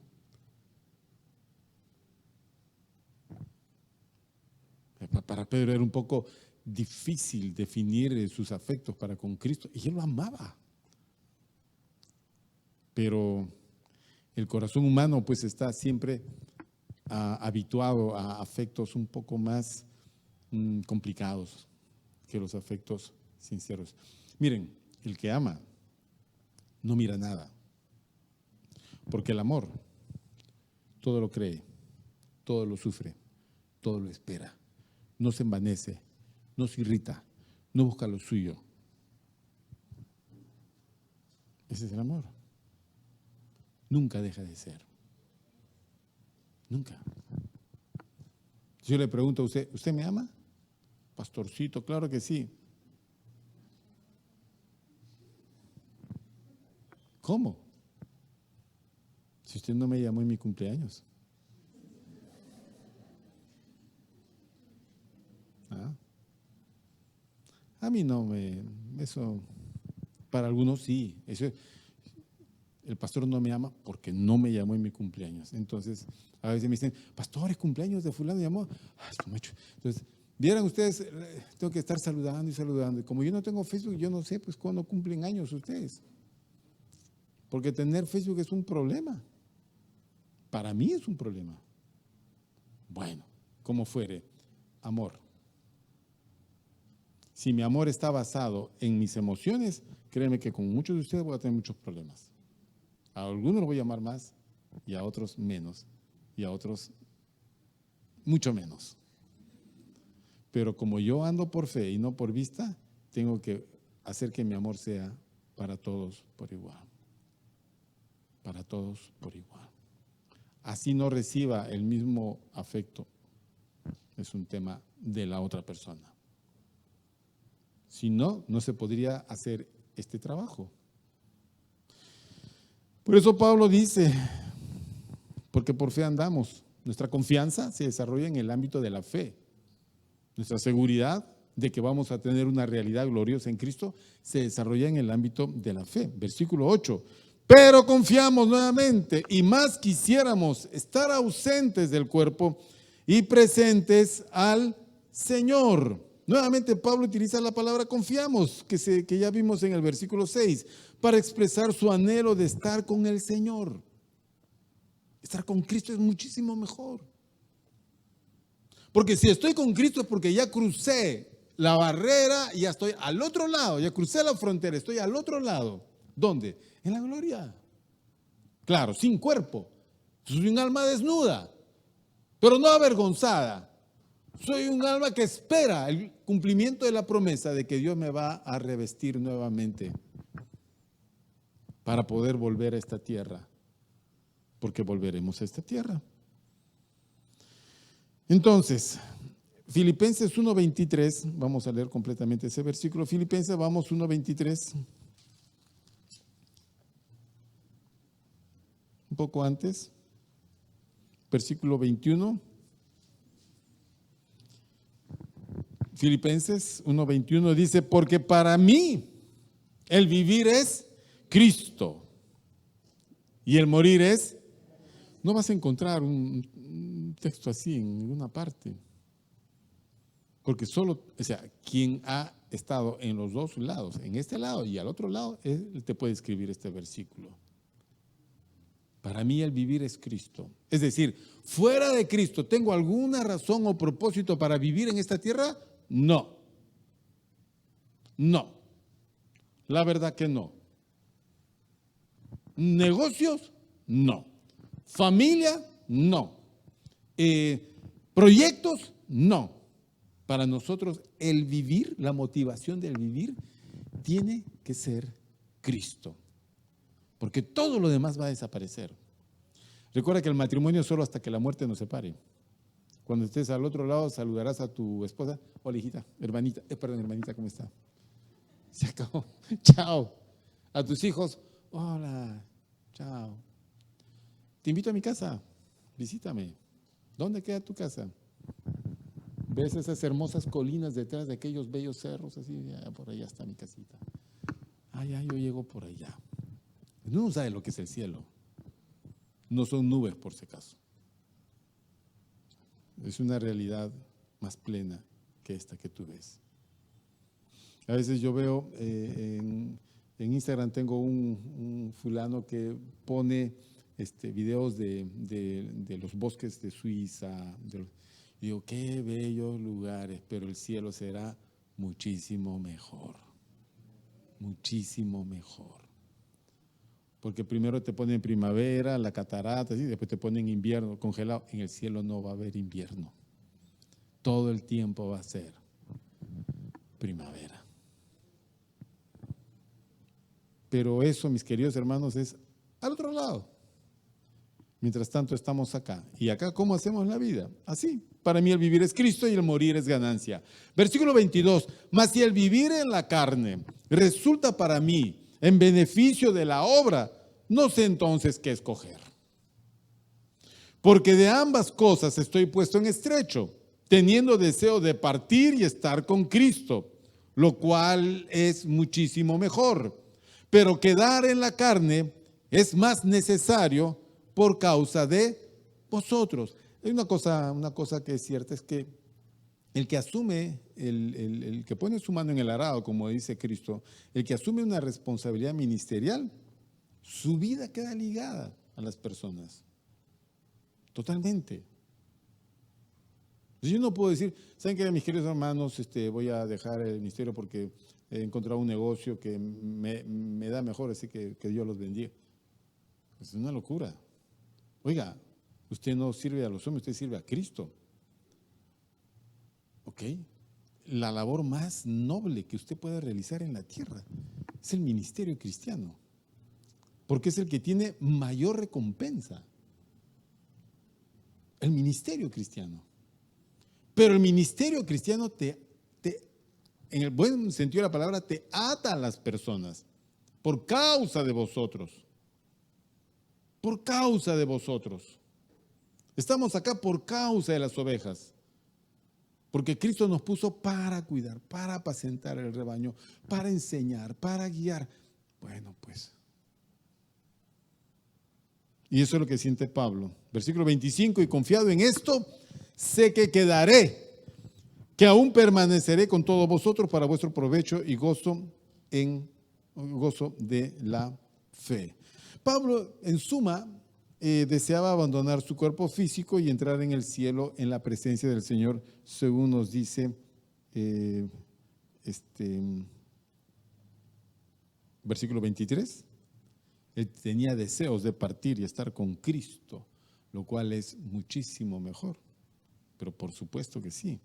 Para Pedro era un poco difícil definir sus afectos para con Cristo y él lo amaba. Pero el corazón humano pues está siempre habituado a afectos un poco más complicados que los afectos sinceros. Miren, el que ama no mira nada, porque el amor todo lo cree, todo lo sufre, todo lo espera, no se envanece, no se irrita, no busca lo suyo. Ese es el amor. Nunca deja de ser. Nunca. Si yo le pregunto a usted, ¿usted me ama? Pastorcito, claro que sí. ¿Cómo? Si usted no me llamó en mi cumpleaños. ¿Ah? A mí no me, eso, para algunos sí, eso, el pastor no me ama porque no me llamó en mi cumpleaños. Entonces, a veces me dicen, pastor, ¿es cumpleaños de fulano? ¿Llamó? Entonces, vieran ustedes, tengo que estar saludando y saludando. Y como yo no tengo Facebook, yo no sé pues cuándo cumplen años ustedes. Porque tener Facebook es un problema. Para mí es un problema. Bueno, como fuere, amor. Si mi amor está basado en mis emociones, créanme que con muchos de ustedes voy a tener muchos problemas. A algunos los voy a amar más y a otros menos y a otros mucho menos. Pero como yo ando por fe y no por vista, tengo que hacer que mi amor sea para todos por igual. Para todos por igual. Así no reciba el mismo afecto. Es un tema de la otra persona. Si no, no se podría hacer este trabajo. Por eso Pablo dice, porque por fe andamos. Nuestra confianza se desarrolla en el ámbito de la fe. Nuestra seguridad de que vamos a tener una realidad gloriosa en Cristo se desarrolla en el ámbito de la fe. Versículo 8. Pero confiamos nuevamente y más quisiéramos estar ausentes del cuerpo y presentes al Señor. Nuevamente Pablo utiliza la palabra confiamos, que ya vimos en el versículo 6, para expresar su anhelo de estar con el Señor. Estar con Cristo es muchísimo mejor. Porque si estoy con Cristo es porque ya crucé la barrera y ya estoy al otro lado, ya crucé la frontera, estoy al otro lado. ¿Dónde? En la gloria. Claro, sin cuerpo. Soy un alma desnuda, pero no avergonzada. Soy un alma que espera el cumplimiento de la promesa de que Dios me va a revestir nuevamente para poder volver a esta tierra, porque volveremos a esta tierra. Entonces, Filipenses 1:23, vamos a leer completamente ese versículo. Filipenses, vamos, 1:23. Un poco antes, versículo 21. Filipenses 1:21 dice, porque para mí el vivir es Cristo y el morir es. No vas a encontrar un texto así en ninguna parte. Porque solo, o sea, quien ha estado en los dos lados, en este lado y al otro lado, él te puede escribir este versículo. Para mí el vivir es Cristo. Es decir, fuera de Cristo, ¿tengo alguna razón o propósito para vivir en esta tierra? No. No. La verdad que no. ¿Negocios? No. ¿Familia? No. ¿Proyectos? No. Para nosotros el vivir, la motivación del vivir, tiene que ser Cristo. Porque todo lo demás va a desaparecer. Recuerda que el matrimonio es solo hasta que la muerte nos separe. Cuando estés al otro lado, saludarás a tu esposa. Hola, hijita, hermanita, perdón, hermanita, ¿cómo está? Se acabó. Chao. A tus hijos, hola, chao. Te invito a mi casa, visítame. ¿Dónde queda tu casa? ¿Ves esas hermosas colinas detrás de aquellos bellos cerros? Así, ya, por allá está mi casita. Ya, yo llego por allá. No sabe lo que es el cielo. No son nubes, por si acaso. Es una realidad más plena que esta que tú ves. A veces yo veo en Instagram, tengo un fulano que pone videos de los bosques de Suiza. Digo, qué bellos lugares, pero el cielo será muchísimo mejor. Muchísimo mejor. Porque primero te ponen primavera, la catarata, y después te ponen invierno, congelado. En el cielo no va a haber invierno. Todo el tiempo va a ser primavera. Pero eso, mis queridos hermanos, es al otro lado. Mientras tanto estamos acá. ¿Y acá cómo hacemos la vida? Así. Para mí el vivir es Cristo y el morir es ganancia. Versículo 22. Mas si el vivir en la carne resulta para mí en beneficio de la obra, no sé entonces qué escoger. Porque de ambas cosas estoy puesto en estrecho, teniendo deseo de partir y estar con Cristo, lo cual es muchísimo mejor. Pero quedar en la carne es más necesario por causa de vosotros. Hay una cosa que es cierta, es que el que asume, el que pone su mano en el arado, como dice Cristo, el que asume una responsabilidad ministerial, su vida queda ligada a las personas. Totalmente. Yo no puedo decir, ¿saben qué, mis queridos hermanos? Voy a dejar el ministerio porque he encontrado un negocio que me da mejor, así que Dios los bendiga. Es una locura. Oiga, usted no sirve a los hombres, usted sirve a Cristo. ¿Ok? La labor más noble que usted puede realizar en la tierra es el ministerio cristiano, porque es el que tiene mayor recompensa. El ministerio cristiano. Pero el ministerio cristiano en el buen sentido de la palabra, te ata a las personas por causa de vosotros. Por causa de vosotros. Estamos acá por causa de las ovejas. Porque Cristo nos puso para cuidar, para apacentar el rebaño, para enseñar, para guiar. Bueno, pues. Y eso es lo que siente Pablo. Versículo 25, y confiado en esto, sé que quedaré, que aún permaneceré con todos vosotros para vuestro provecho y gozo de la fe. Pablo, en suma, deseaba abandonar su cuerpo físico y entrar en el cielo en la presencia del Señor, según nos dice versículo 23. Él tenía deseos de partir y estar con Cristo, lo cual es muchísimo mejor. Pero por supuesto que sí.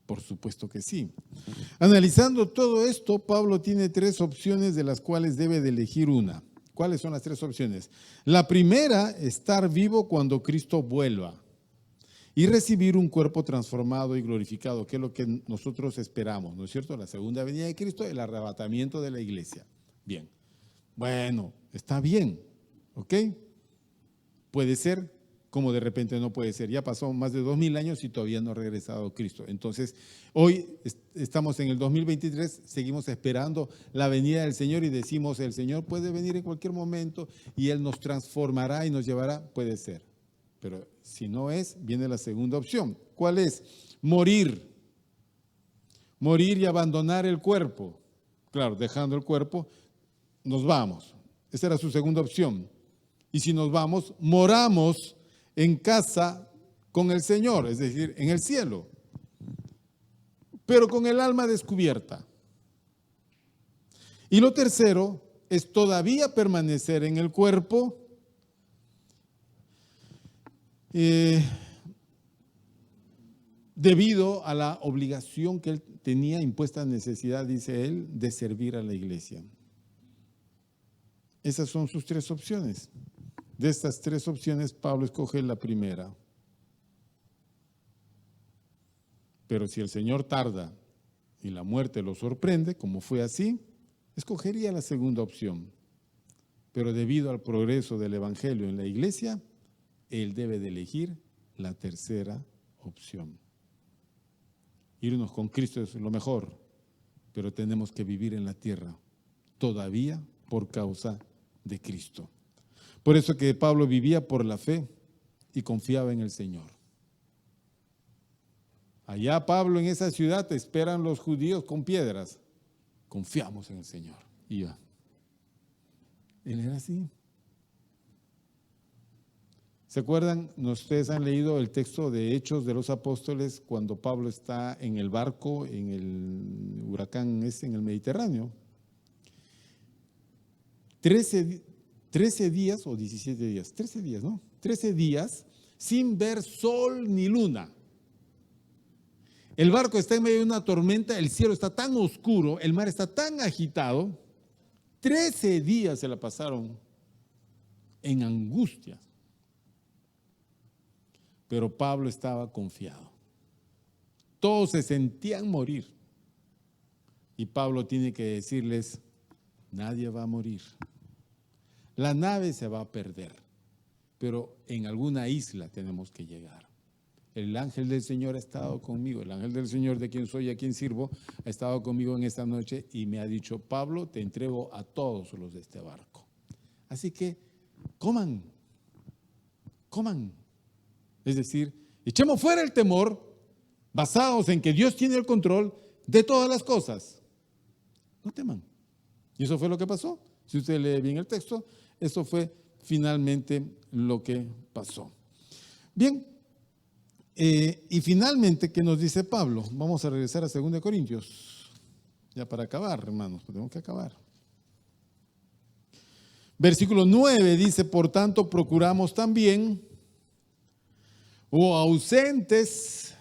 Por supuesto que sí. Analizando todo esto, Pablo tiene 3 opciones de las cuales debe de elegir una. ¿Cuáles son las 3 opciones? La primera, estar vivo cuando Cristo vuelva y recibir un cuerpo transformado y glorificado, que es lo que nosotros esperamos, ¿no es cierto? La segunda venida de Cristo, el arrebatamiento de la iglesia. Bien. Bueno, está bien, ¿ok? Puede ser, como de repente no puede ser. Ya pasó más de 2000 años y todavía no ha regresado Cristo. Entonces, hoy estamos en el 2023, seguimos esperando la venida del Señor y decimos, el Señor puede venir en cualquier momento y Él nos transformará y nos llevará. Puede ser. Pero si no es, viene la segunda opción. ¿Cuál es? Morir. Morir y abandonar el cuerpo. Claro, dejando el cuerpo, nos vamos. Esa era su segunda opción. Y si nos vamos, moramos en casa con el Señor, es decir, en el cielo, pero con el alma descubierta. Y lo tercero es todavía permanecer en el cuerpo, debido a la obligación que él tenía, impuesta necesidad, dice él, de servir a la iglesia. Esas son sus 3 opciones. De estas 3 opciones, Pablo escoge la primera. Pero si el Señor tarda y la muerte lo sorprende, como fue así, escogería la segunda opción. Pero debido al progreso del Evangelio en la iglesia, él debe de elegir la tercera opción. Irnos con Cristo es lo mejor, pero tenemos que vivir en la tierra todavía por causa de Cristo. Por eso que Pablo vivía por la fe y confiaba en el Señor. Allá Pablo, en esa ciudad, te esperan los judíos con piedras. Confiamos en el Señor. Y ya. Él era así. ¿Se acuerdan? Ustedes han leído el texto de Hechos de los Apóstoles cuando Pablo está en el barco, en el huracán en el Mediterráneo. 13 días o 17 días, 13 días, ¿no? 13 días sin ver sol ni luna. El barco está en medio de una tormenta, el cielo está tan oscuro, el mar está tan agitado. 13 días se la pasaron en angustias. Pero Pablo estaba confiado. Todos se sentían morir. Y Pablo tiene que decirles, nadie va a morir. La nave se va a perder, pero en alguna isla tenemos que llegar. El ángel del Señor ha estado conmigo, el ángel del Señor de quien soy y a quien sirvo, ha estado conmigo en esta noche y me ha dicho, Pablo, te entrego a todos los de este barco. Así que coman, coman. Es decir, echemos fuera el temor basados en que Dios tiene el control de todas las cosas. No teman. Y eso fue lo que pasó. Si usted lee bien el texto, eso fue finalmente lo que pasó. Bien, y finalmente, ¿qué nos dice Pablo? Vamos a regresar a 2 Corintios, ya para acabar, hermanos, tenemos que acabar. Versículo 9 dice, por tanto, procuramos también, o ausentes,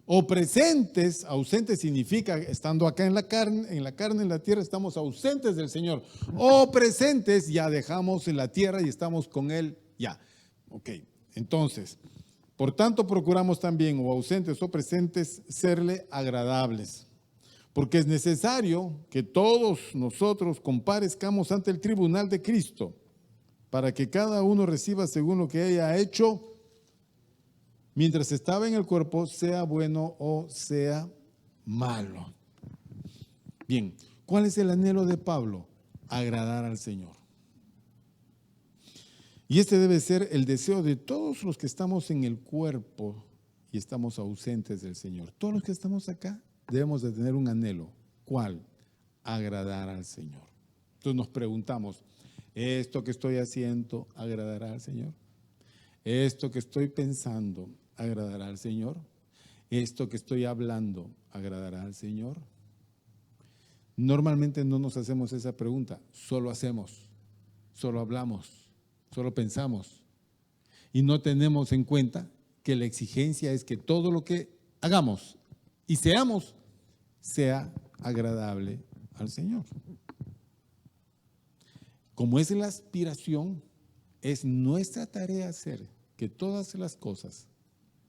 o presentes. Ausentes significa estando acá en la carne, en la tierra, estamos ausentes del Señor. O presentes, ya dejamos en la tierra y estamos con Él ya. Ok, entonces, por tanto procuramos también, o ausentes o presentes, serle agradables. Porque es necesario que todos nosotros comparezcamos ante el tribunal de Cristo, para que cada uno reciba según lo que haya hecho mientras estaba en el cuerpo, sea bueno o sea malo. Bien, ¿cuál es el anhelo de Pablo? Agradar al Señor. Y este debe ser el deseo de todos los que estamos en el cuerpo y estamos ausentes del Señor. Todos los que estamos acá debemos de tener un anhelo. ¿Cuál? Agradar al Señor. Entonces nos preguntamos, ¿esto que estoy haciendo agradará al Señor? ¿Esto que estoy pensando agradará al Señor? ¿Esto que estoy hablando agradará al Señor? Normalmente no nos hacemos esa pregunta, solo hacemos, solo hablamos, solo pensamos y no tenemos en cuenta que la exigencia es que todo lo que hagamos y seamos sea agradable al Señor. Como es la aspiración, es nuestra tarea hacer que todas las cosas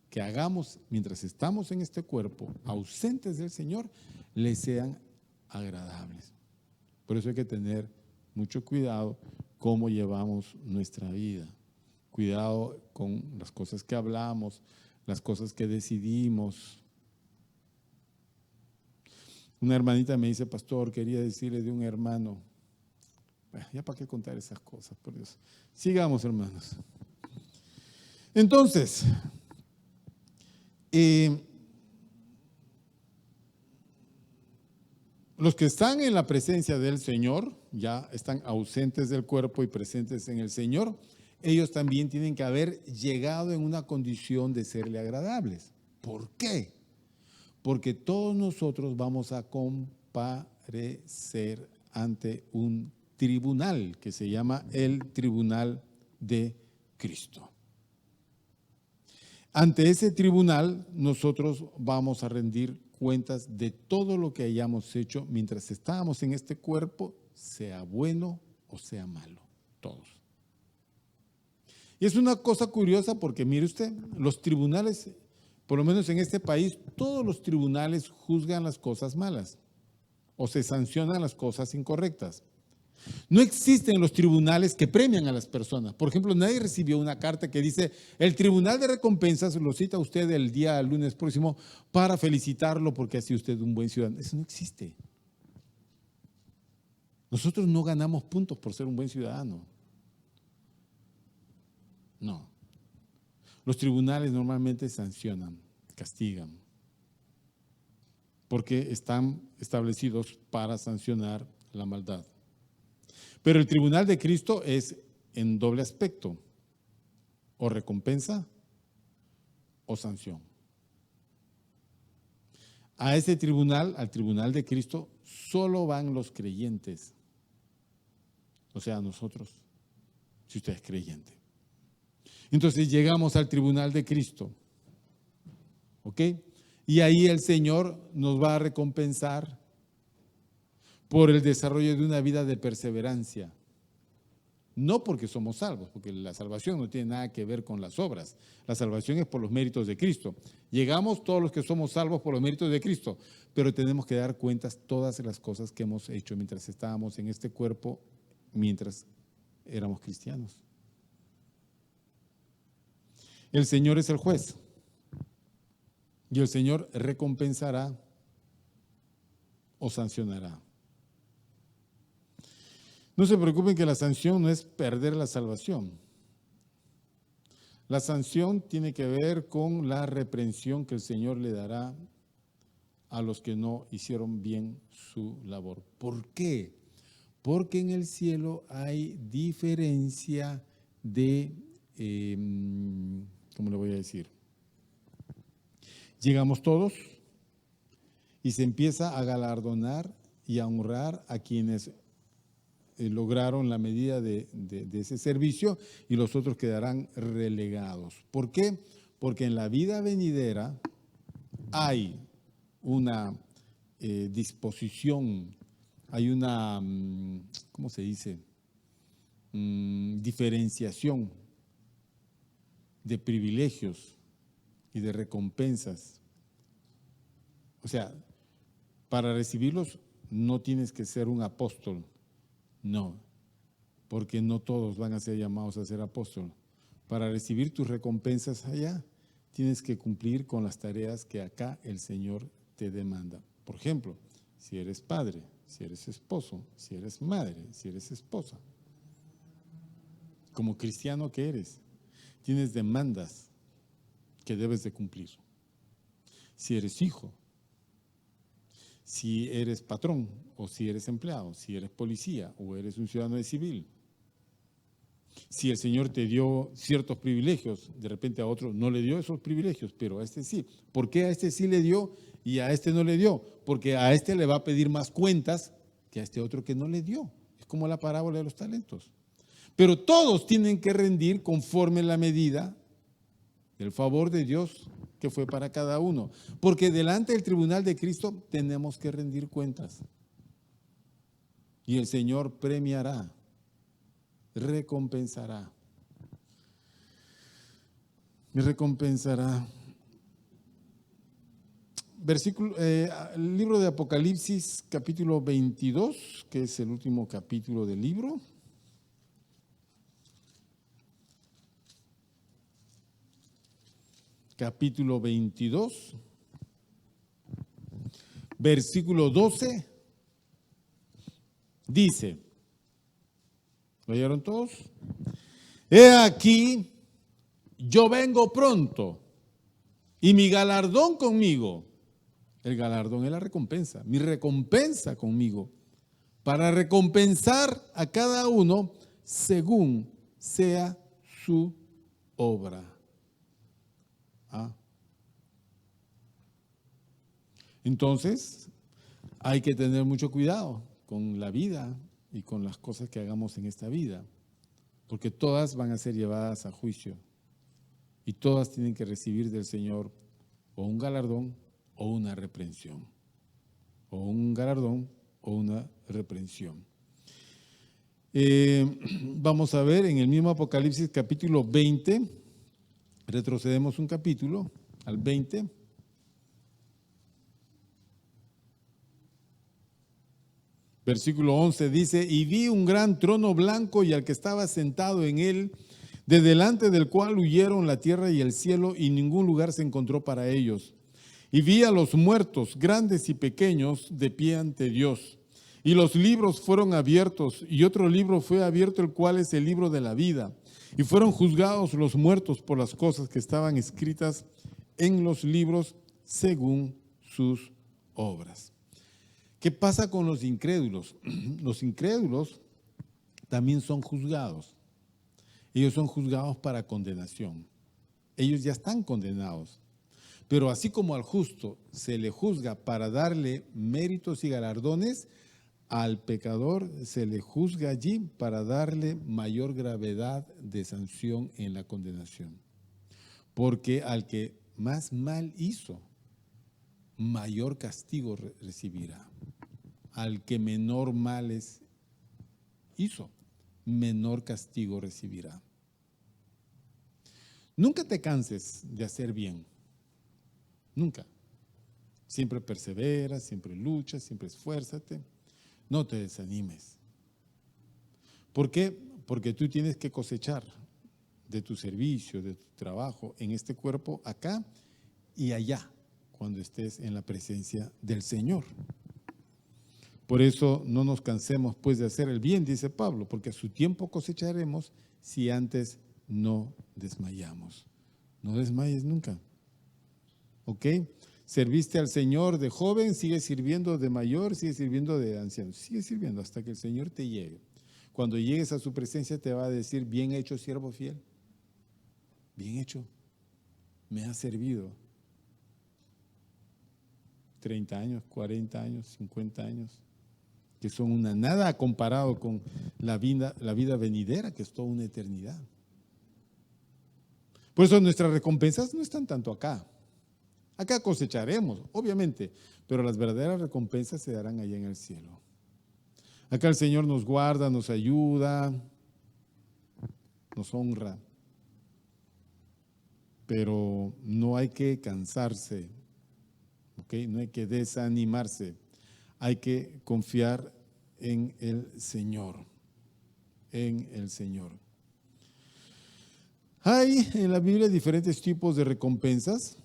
que hagamos mientras estamos en este cuerpo, ausentes del Señor, le sean agradables. Por eso hay que tener mucho cuidado cómo llevamos nuestra vida. Cuidado con las cosas que hablamos, las cosas que decidimos. Una hermanita me dice, pastor, quería decirle de un hermano. Ya para qué contar esas cosas, por Dios. Sigamos, hermanos. Entonces, los que están en la presencia del Señor, ya están ausentes del cuerpo y presentes en el Señor, ellos también tienen que haber llegado en una condición de serle agradables. ¿Por qué? Porque todos nosotros vamos a comparecer ante un tribunal que se llama el tribunal de Cristo. Ante ese tribunal nosotros vamos a rendir cuentas de todo lo que hayamos hecho mientras estábamos en este cuerpo, sea bueno o sea malo, todos. Y es una cosa curiosa porque mire usted, los tribunales, por lo menos en este país, todos los tribunales juzgan las cosas malas o se sancionan las cosas incorrectas. No existen los tribunales que premian a las personas. Por ejemplo, nadie recibió una carta que dice, el tribunal de recompensas lo cita usted el día lunes próximo para felicitarlo porque ha sido usted un buen ciudadano. Eso no existe. Nosotros no ganamos puntos por ser un buen ciudadano. No. Los tribunales normalmente sancionan, castigan, porque están establecidos para sancionar la maldad. Pero el tribunal de Cristo es en doble aspecto, o recompensa o sanción. A ese tribunal, al tribunal de Cristo, solo van los creyentes, o sea, nosotros, si usted es creyente. Entonces llegamos al tribunal de Cristo, ¿ok? Y ahí el Señor nos va a recompensar por el desarrollo de una vida de perseverancia. No porque somos salvos, porque la salvación no tiene nada que ver con las obras. La salvación es por los méritos de Cristo. Llegamos todos los que somos salvos por los méritos de Cristo, pero tenemos que dar cuentas todas las cosas que hemos hecho mientras estábamos en este cuerpo, mientras éramos cristianos. El Señor es el juez y el Señor recompensará o sancionará. No se preocupen que la sanción no es perder la salvación. La sanción tiene que ver con la reprensión que el Señor le dará a los que no hicieron bien su labor. ¿Por qué? Porque en el cielo hay diferencia de, ¿cómo le voy a decir? Llegamos todos y se empieza a galardonar y a honrar a quienes lograron la medida de ese servicio y los otros quedarán relegados. ¿Por qué? Porque en la vida venidera hay una disposición, hay una, ¿cómo se dice? Diferenciación de privilegios y de recompensas. O sea, para recibirlos no tienes que ser un apóstol, no, porque no todos van a ser llamados a ser apóstol. Para recibir tus recompensas allá, tienes que cumplir con las tareas que acá el Señor te demanda. Por ejemplo, si eres padre, si eres esposo, si eres madre, si eres esposa, como cristiano que eres, tienes demandas que debes de cumplir. Si eres hijo, si eres patrón o si eres empleado, si eres policía o eres un ciudadano civil. Si el Señor te dio ciertos privilegios, de repente a otro no le dio esos privilegios, pero a este sí. ¿Por qué a este sí le dio y a este no le dio? Porque a este le va a pedir más cuentas que a este otro que no le dio. Es como la parábola de los talentos. Pero todos tienen que rendir conforme la medida del favor de Dios que fue para cada uno. Porque delante del tribunal de Cristo tenemos que rendir cuentas. Y el Señor premiará, recompensará. Me recompensará. Versículo, el libro de Apocalipsis, capítulo 22, que es el último capítulo del libro. Capítulo 22, versículo 12, dice, ¿lo oyeron todos? He aquí, yo vengo pronto y mi galardón conmigo. El galardón es la recompensa, mi recompensa conmigo, para recompensar a cada uno según sea su obra. Entonces, hay que tener mucho cuidado con la vida y con las cosas que hagamos en esta vida, porque todas van a ser llevadas a juicio y todas tienen que recibir del Señor o un galardón o una reprensión, o un galardón o una reprensión. Vamos a ver en el mismo Apocalipsis capítulo 20, retrocedemos un capítulo al 20. Versículo 11 dice, y vi un gran trono blanco y al que estaba sentado en él, de delante del cual huyeron la tierra y el cielo y ningún lugar se encontró para ellos. Y vi a los muertos, grandes y pequeños, de pie ante Dios. Y los libros fueron abiertos y otro libro fue abierto, el cual es el libro de la vida. Y fueron juzgados los muertos por las cosas que estaban escritas en los libros según sus obras. ¿Qué pasa con los incrédulos? Los incrédulos también son juzgados. Ellos son juzgados para condenación. Ellos ya están condenados. Pero así como al justo se le juzga para darle méritos y galardones, al pecador se le juzga allí para darle mayor gravedad de sanción en la condenación. Porque al que más mal hizo, mayor castigo recibirá. Al que menor males hizo, menor castigo recibirá. Nunca te canses de hacer bien. Nunca. Siempre persevera, siempre lucha, siempre esfuérzate. No te desanimes. ¿Por qué? Porque tú tienes que cosechar de tu servicio, de tu trabajo en este cuerpo, acá y allá, cuando estés en la presencia del Señor. Por eso no nos cansemos pues de hacer el bien, dice Pablo, porque a su tiempo cosecharemos si antes no desmayamos. No desmayes nunca. ¿Ok? Serviste al Señor de joven, sigue sirviendo de mayor, sigue sirviendo de anciano, sigue sirviendo hasta que el Señor te llegue. Cuando llegues a su presencia te va a decir, bien hecho, siervo fiel. Bien hecho. Me has servido. 30 años, 40 años, 50 años, que son una nada comparado con la vida venidera, que es toda una eternidad. Por eso nuestras recompensas no están tanto acá. Acá cosecharemos, obviamente, pero las verdaderas recompensas se darán allá en el cielo. Acá el Señor nos guarda, nos ayuda, nos honra, pero no hay que cansarse, ¿ok? No hay que desanimarse, hay que confiar en el Señor, en el Señor. Hay en la Biblia diferentes tipos de recompensas.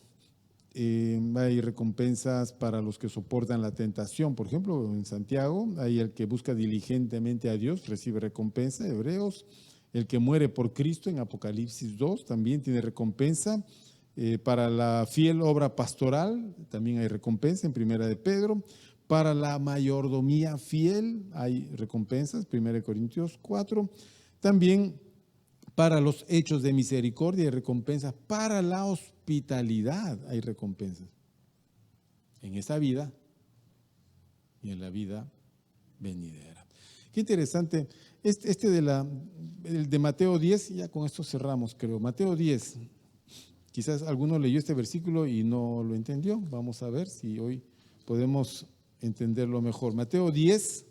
Hay recompensas para los que soportan la tentación. Por ejemplo, en Santiago hay el que busca diligentemente a Dios, recibe recompensa. Hebreos, el que muere por Cristo en Apocalipsis 2 también tiene recompensa. Para la fiel obra pastoral también hay recompensa en Primera de Pedro. Para la mayordomía fiel hay recompensas, Primera de Corintios 4. También para los hechos de misericordia hay recompensas. Para la hospitalidad hay recompensas. En esta vida y en la vida venidera. Qué interesante. El de Mateo 10, ya con esto cerramos, creo. Mateo 10. Quizás alguno leyó este versículo y no lo entendió. Vamos a ver si hoy podemos entenderlo mejor. Mateo 10.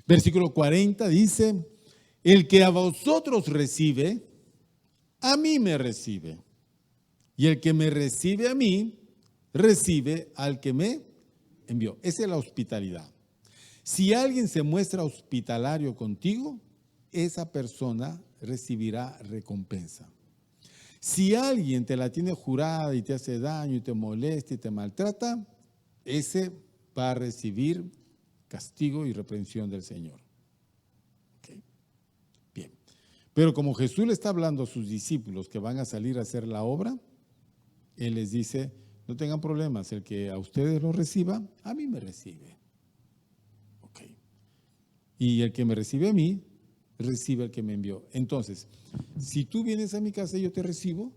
Versículo 40 dice, el que a vosotros recibe, a mí me recibe. Y el que me recibe a mí, recibe al que me envió. Esa es la hospitalidad. Si alguien se muestra hospitalario contigo, esa persona recibirá recompensa. Si alguien te la tiene jurada y te hace daño y te molesta y te maltrata, ese va a recibir castigo y reprensión del Señor. ¿Okay? Bien. Pero como Jesús le está hablando a sus discípulos que van a salir a hacer la obra, Él les dice, no tengan problemas, el que a ustedes lo reciba, a mí me recibe. Okay. Y el que me recibe a mí, recibe al que me envió. Entonces, si tú vienes a mi casa y yo te recibo,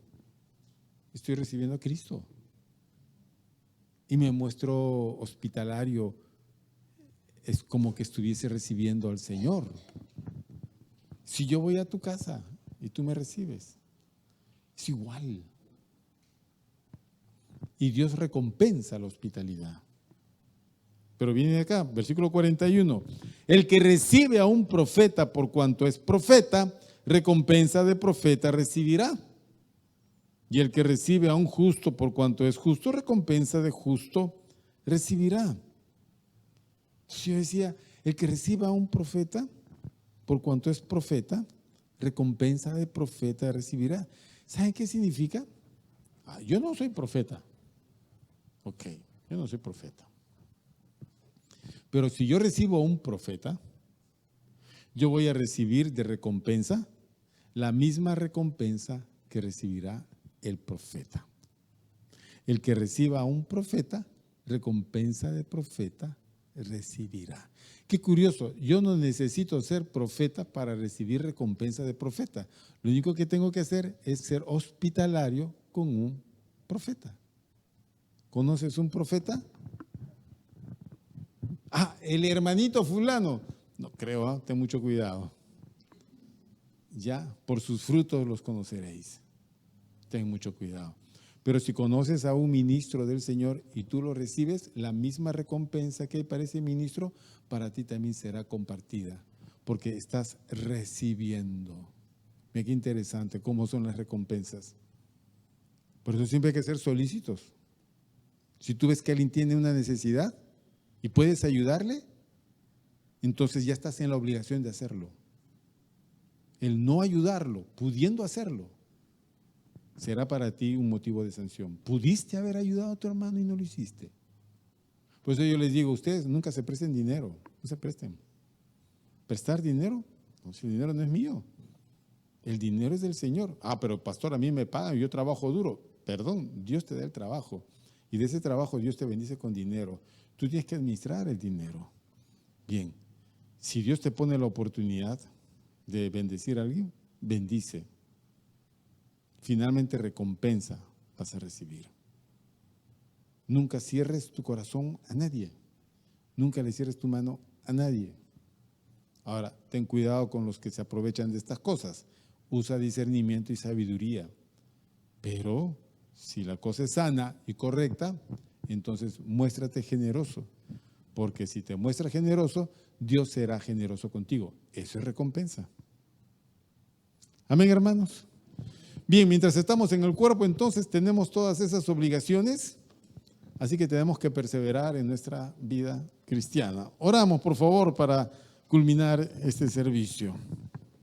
estoy recibiendo a Cristo. Y me muestro hospitalario, es como que estuviese recibiendo al Señor. Si yo voy a tu casa y tú me recibes, es igual. Y Dios recompensa la hospitalidad. Pero viene de acá, versículo 41. El que recibe a un profeta por cuanto es profeta, recompensa de profeta recibirá. Y el que recibe a un justo por cuanto es justo, recompensa de justo recibirá. Yo decía, el que reciba a un profeta, por cuanto es profeta, recompensa de profeta recibirá. ¿Saben qué significa? Yo no soy profeta. Ok, yo no soy profeta. Pero si yo recibo a un profeta, yo voy a recibir de recompensa la misma recompensa que recibirá el profeta. El que reciba a un profeta, recompensa de profeta recibirá. Qué curioso, yo no necesito ser profeta para recibir recompensa de profeta. Lo único que tengo que hacer es ser hospitalario con un profeta. ¿Conoces un profeta? El hermanito fulano. No creo, ten mucho cuidado. Ya, por sus frutos los conoceréis. Ten mucho cuidado. Pero si conoces a un ministro del Señor y tú lo recibes, la misma recompensa que hay para ese ministro, para ti también será compartida, porque estás recibiendo. Mira qué interesante cómo son las recompensas. Por eso siempre hay que ser solícitos. Si tú ves que alguien tiene una necesidad y puedes ayudarle, entonces ya estás en la obligación de hacerlo. El no ayudarlo, pudiendo hacerlo, será para ti un motivo de sanción. Pudiste haber ayudado a tu hermano y no lo hiciste. Por eso yo les digo, ustedes nunca se presten dinero, no se presten. ¿Prestar dinero? No, si el dinero no es mío. El dinero es del Señor. Ah, pero pastor, a mí me pagan, yo trabajo duro. Perdón, Dios te da el trabajo. Y de ese trabajo Dios te bendice con dinero. Tú tienes que administrar el dinero. Bien, si Dios te pone la oportunidad de bendecir a alguien, bendice. Finalmente recompensa vas a recibir. Nunca cierres tu corazón a nadie. Nunca le cierres tu mano a nadie. Ahora, ten cuidado con los que se aprovechan de estas cosas. Usa discernimiento y sabiduría. Pero si la cosa es sana y correcta, entonces muéstrate generoso. Porque si te muestras generoso, Dios será generoso contigo. Eso es recompensa. Amén, hermanos. Bien, mientras estamos en el cuerpo, entonces tenemos todas esas obligaciones. Así que tenemos que perseverar en nuestra vida cristiana. Oramos, por favor, para culminar este servicio.